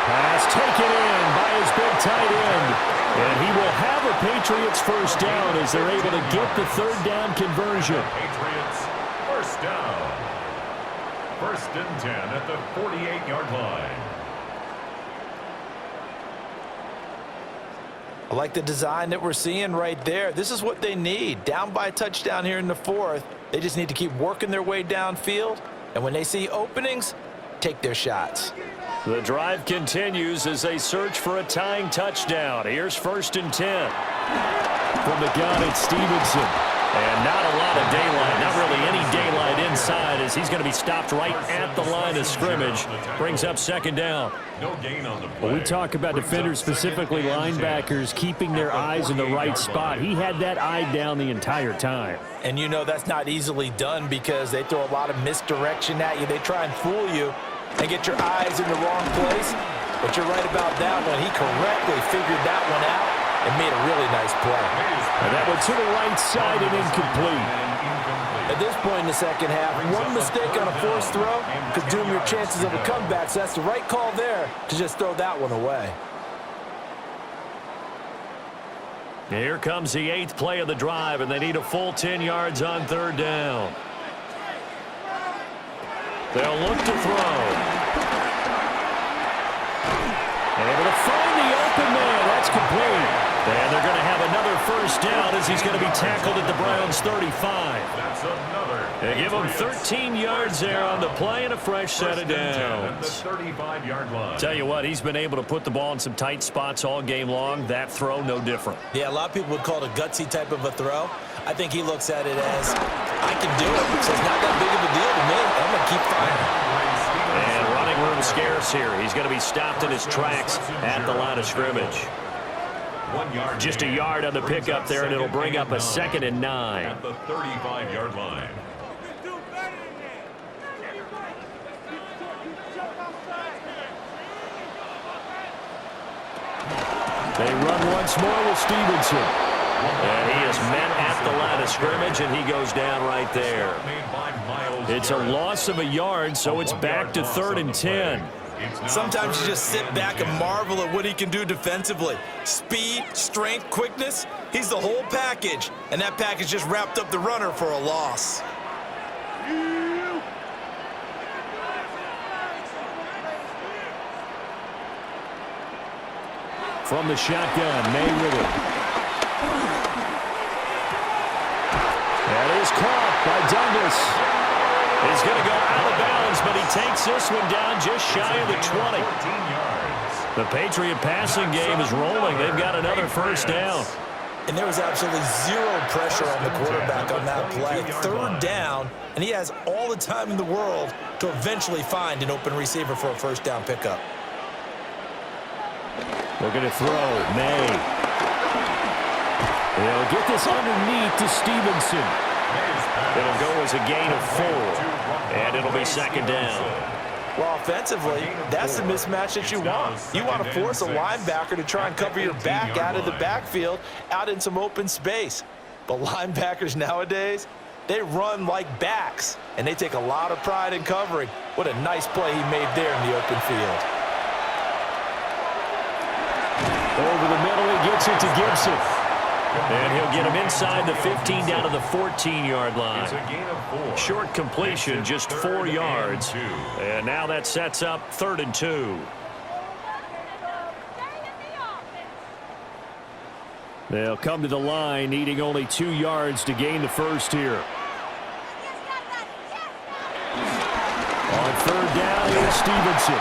Pass taken in by his big tight end. And he will have a Patriots first down as they're able to get the 3rd down conversion. Patriots first down. 1st and 10 at the 48-yard line. I like the design that we're seeing right there. This is what they need. Down by a touchdown here in the 4th. They just need to keep working their way downfield. And when they see openings, take their shots. The drive continues as they search for a tying touchdown. Here's 1st and 10. From the gun, it's Stevenson. And not a lot of daylight, not really any daylight inside, as he's going to be stopped right at the line of scrimmage. Brings up second down. No gain on the play. Well, we talk about defenders, specifically linebackers, keeping their eyes in the right spot. He had that eye down the entire time. And you know that's not easily done because they throw a lot of misdirection at you. They try and fool you and get your eyes in the wrong place. But you're right about that one. He correctly figured that one out and made a really nice play. And that one to the right side and incomplete. At this point in the second half, one mistake on a forced throw could doom your chances of a comeback. So that's the right call there to just throw that one away. Here comes the 8th play of the drive, and they need a full 10 yards on third down. They'll look to throw. Able to find the open man. That's complete. And they're going to have another first down as he's going to be tackled at the Browns' 35. That's another. They give him 13 yards there on the play and a fresh set of downs. The 35-yard line. Tell you what, he's been able to put the ball in some tight spots all game long. That throw, no different. Yeah, a lot of people would call it a gutsy type of a throw. I think he looks at it as, I can do it, so it's not that big of a deal to me. I'm going to keep firing. And running room scarce here. He's going to be stopped in his tracks at the line of scrimmage. 1 yard. Just a yard on the pickup there, and it'll bring up a 2nd and 9. At the 35-yard line. They run once more with Stevenson. And he is met at the line of scrimmage, and he goes down right there. It's a loss of a yard, so it's back to 3rd and 10. Sometimes you just sit back and marvel at what he can do defensively. Speed, strength, quickness, he's the whole package. And that package just wrapped up the runner for a loss. From the shotgun, May with it. That is caught by Douglas. He's going to go out of bounds, but he takes this one down just shy of the 20. The Patriot passing game is rolling. They've got another first down. And there was absolutely zero pressure on the quarterback on that play. 3rd down, and he has all the time in the world to eventually find an open receiver for a first down pickup. Looking to throw, May. They'll get this underneath to Stevenson. It'll go as a gain of 4, and it'll be 2nd down. Well, offensively, that's the mismatch that you want. You want to force a linebacker to try and cover your back out of the backfield, out in some open space. But linebackers nowadays, they run like backs, and they take a lot of pride in covering. What a nice play he made there in the open field. Over the middle, he gets it to Gibson. And he'll get him inside the 15 down to the 14-yard line. Short completion, just 4 yards. And now that sets up 3rd and 2. They'll come to the line, needing only 2 yards to gain the first here. On 3rd down, here's Stevenson.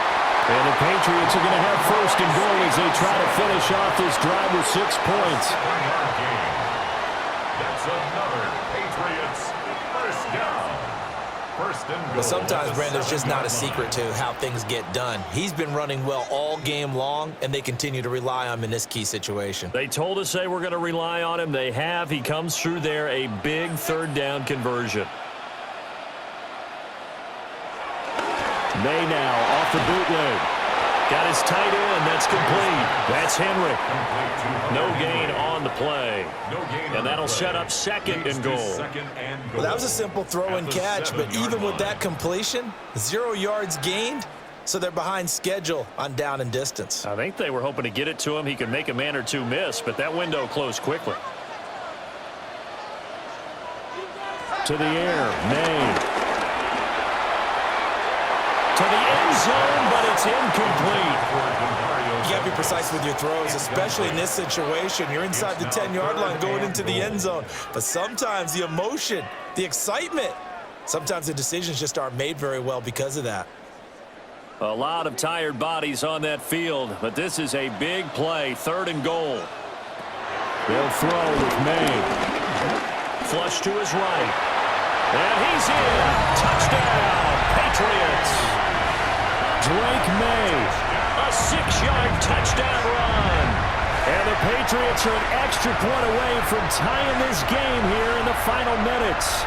And the Patriots are going to have 1st and goal as they try to finish off this drive with 6 points. That's another Patriots first down. 1st and goal. But sometimes, Brandon, there's just not a secret to how things get done. He's been running well all game long, and they continue to rely on him in this key situation. They told us they were going to rely on him. They have. He comes through there, a big 3rd down conversion. May now off the bootleg. Got his tight end. That's complete. That's Henry. No gain on the play. And that'll set up 2nd and goal. Well, that was a simple throw and catch, but even with that completion, 0 yards gained, so they're behind schedule on down and distance. I think they were hoping to get it to him. He could make a man or two miss, but that window closed quickly. To the air, May. To the end zone, but it's incomplete. You got to be precise with your throws, especially in this situation. You're inside the 10-yard line going into the end zone. But sometimes the emotion, the excitement, sometimes the decisions just aren't made very well because of that. A lot of tired bodies on that field, but this is a big play, 3rd and goal. They'll throw with May. Flush to his right. And he's in. Touchdown, Patriots. Drake May, a 6-yard touchdown run. And the Patriots are an extra point away from tying this game here in the final minutes.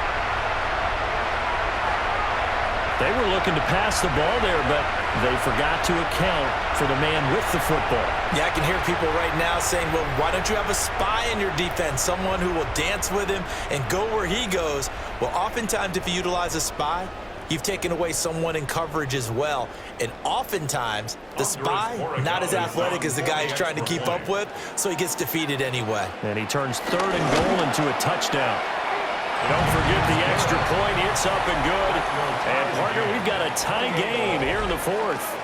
They were looking to pass the ball there, but they forgot to account for the man with the football. Yeah, I can hear people right now saying, well, why don't you have a spy in your defense, someone who will dance with him and go where he goes? Well, oftentimes if you utilize a spy, you've taken away someone in coverage as well. And oftentimes, the spy, not as athletic as the guy he's trying to keep up with, so he gets defeated anyway. And he turns 3rd and goal into a touchdown. Don't forget the extra point. It's up and good. And, partner, we've got a tie game here in the 4th.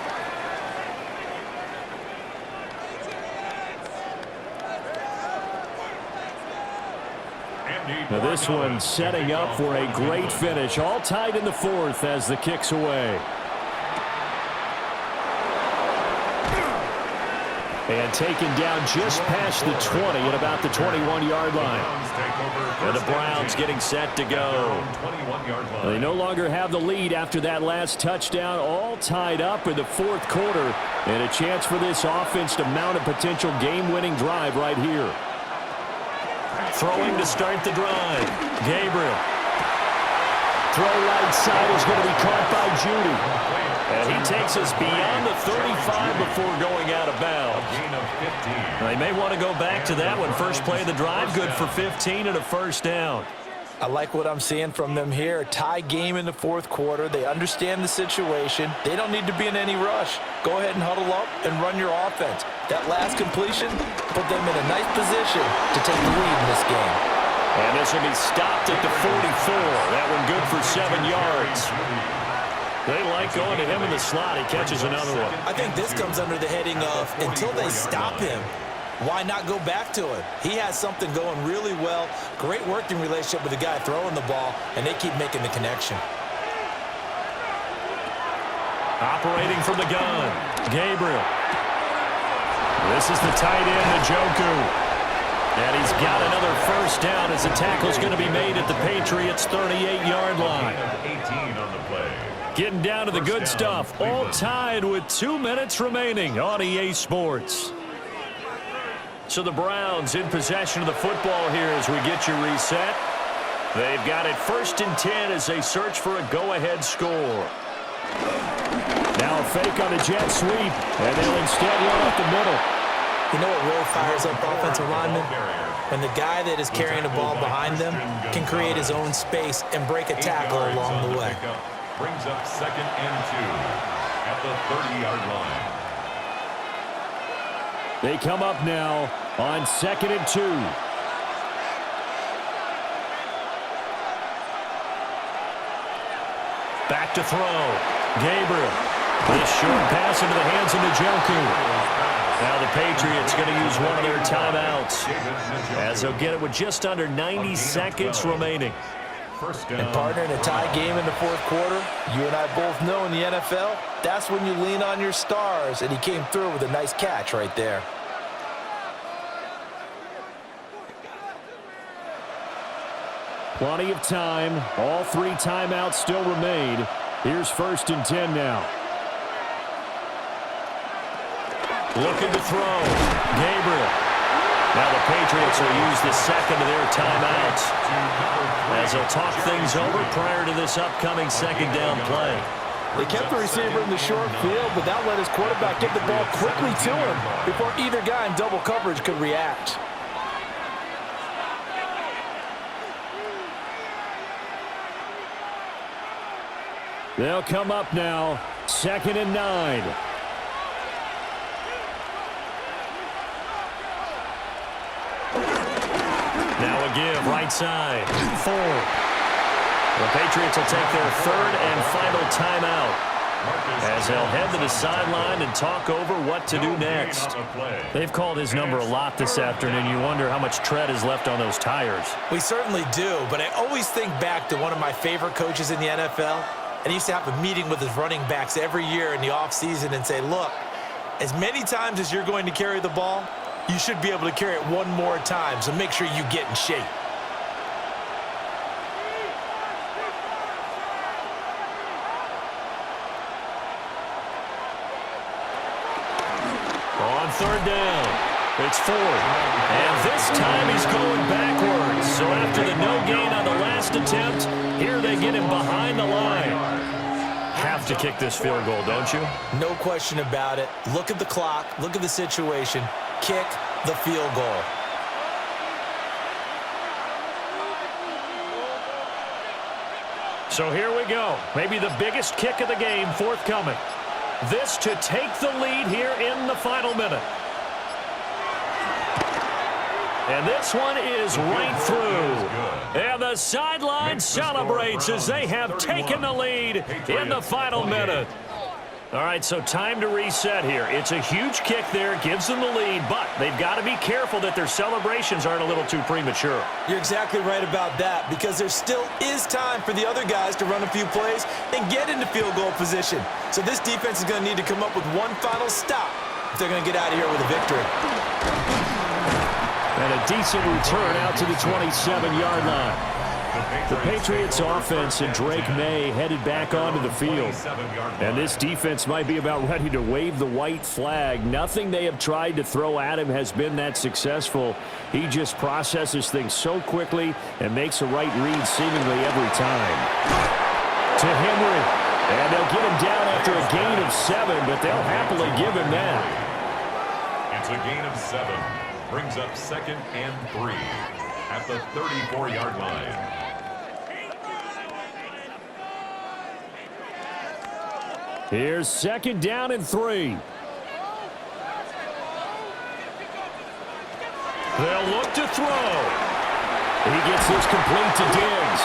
Now this one setting up for a great finish. All tied in the 4th as the kick's away. And taken down just past the 20 at about the 21-yard line. And the Browns getting set to go. They no longer have the lead after that last touchdown. All tied up in the 4th quarter. And a chance for this offense to mount a potential game-winning drive right here. Throwing to start the drive. Gabriel. Throw right side is going to be caught by Judy. And he takes us beyond the 35 before going out of bounds. They may want to go back to that one. First play of the drive, good for 15 and a first down. I like what I'm seeing from them here. A tie game in the 4th quarter. They understand the situation. They don't need to be in any rush. Go ahead and huddle up and run your offense. That last completion put them in a nice position to take the lead in this game. And this will be stopped at the 44. That one good for 7 yards. They like going to him in the slot. He catches another one. I think this comes under the heading of until they stop him, why not go back to it? He has something going really well. Great working relationship with the guy throwing the ball, and they keep making the connection. Operating from the gun, Gabriel. This is the tight end, Njoku. And he's got another first down as the tackle's going to be made at the Patriots' 38-yard line. 18 on the play. Getting down to the good stuff. All tied with 2 minutes remaining on EA Sports. So the Browns in possession of the football here as we get you reset. They've got it 1st and 10 as they search for a go-ahead score. Now a fake on a jet sweep, and they'll instead run up the middle. You know what really fires up offensive linemen? When the guy that is carrying the ball behind them can create his own space and break a tackle along the way. Brings up 2nd and 2 at the 30-yard line. They come up now on 2nd and 2. Back to throw. Gabriel. This short pass into the hands of Njoku. Now the Patriots going to use one of their timeouts as they'll get it with just under 90 seconds remaining. And partner, in a tie game in the 4th quarter, you and I both know in the NFL, that's when you lean on your stars, and he came through with a nice catch right there. Plenty of time. All 3 timeouts still remain. Here's 1st and 10 now. Looking to throw. Gabriel. Now the Patriots will use the 2nd of their timeouts as they'll talk things over prior to this upcoming 2nd down play. They kept the receiver in the short field, but that let his quarterback get the ball quickly to him before either guy in double coverage could react. They'll come up now, 2nd and 9. Now a give, right side, 4. The Patriots will take their 3rd and final timeout as they'll head to the sideline and talk over what to do next. They've called his number a lot this afternoon. You wonder how much tread is left on those tires. We certainly do, but I always think back to one of my favorite coaches in the NFL, and he used to have a meeting with his running backs every year in the offseason and say, look, as many times as you're going to carry the ball, you should be able to carry it one more time, so make sure you get in shape. on third down. It's fourth. And this time he's going backwards. So after the no gain on the last attempt, here they get him behind the line. Have to kick this field goal, don't you? No question about it. Look at the clock. Look at the situation. Kick the field goal. So here we go. Maybe the biggest kick of the game forthcoming. This to take the lead here in the final minute. And this one is right through. And the sideline celebrates as they have taken the lead in the final minute. All right, so time to reset here. It's a huge kick there, gives them the lead, but they've got to be careful that their celebrations aren't a little too premature. You're exactly right about that, because there still is time for the other guys to run a few plays and get into field goal position. So this defense is going to need to come up with one final stop if they're going to get out of here with a victory. And a decent return out to the 27-yard line. The Patriots offense and Drake May headed back onto the field. And this defense might be about ready to wave the white flag. Nothing they have tried to throw at him has been that successful. He just processes things so quickly and makes a right read seemingly every time. To Henry. And they'll get him down after a gain of 7, but they'll happily give him that. It's a gain of 7. Brings up 2nd and 3 at the 34-yard line. Here's 2nd down and 3. They'll look to throw. He gets this complete to Diggs.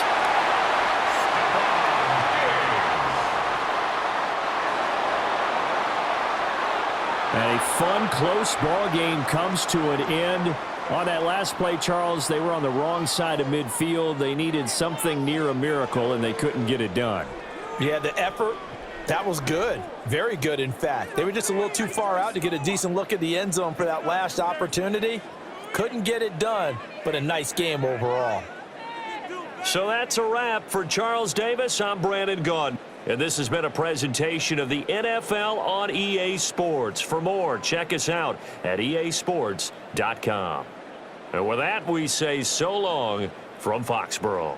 And a fun, close ball game comes to an end. On that last play, Charles, they were on the wrong side of midfield. They needed something near a miracle, and they couldn't get it done. Yeah, the effort, that was good. Very good, in fact. They were just a little too far out to get a decent look at the end zone for that last opportunity. Couldn't get it done, but a nice game overall. So that's a wrap for Charles Davis. I'm Brandon Gaudin. And this has been a presentation of the NFL on EA Sports. For more, check us out at easports.com. And with that, we say so long from Foxborough.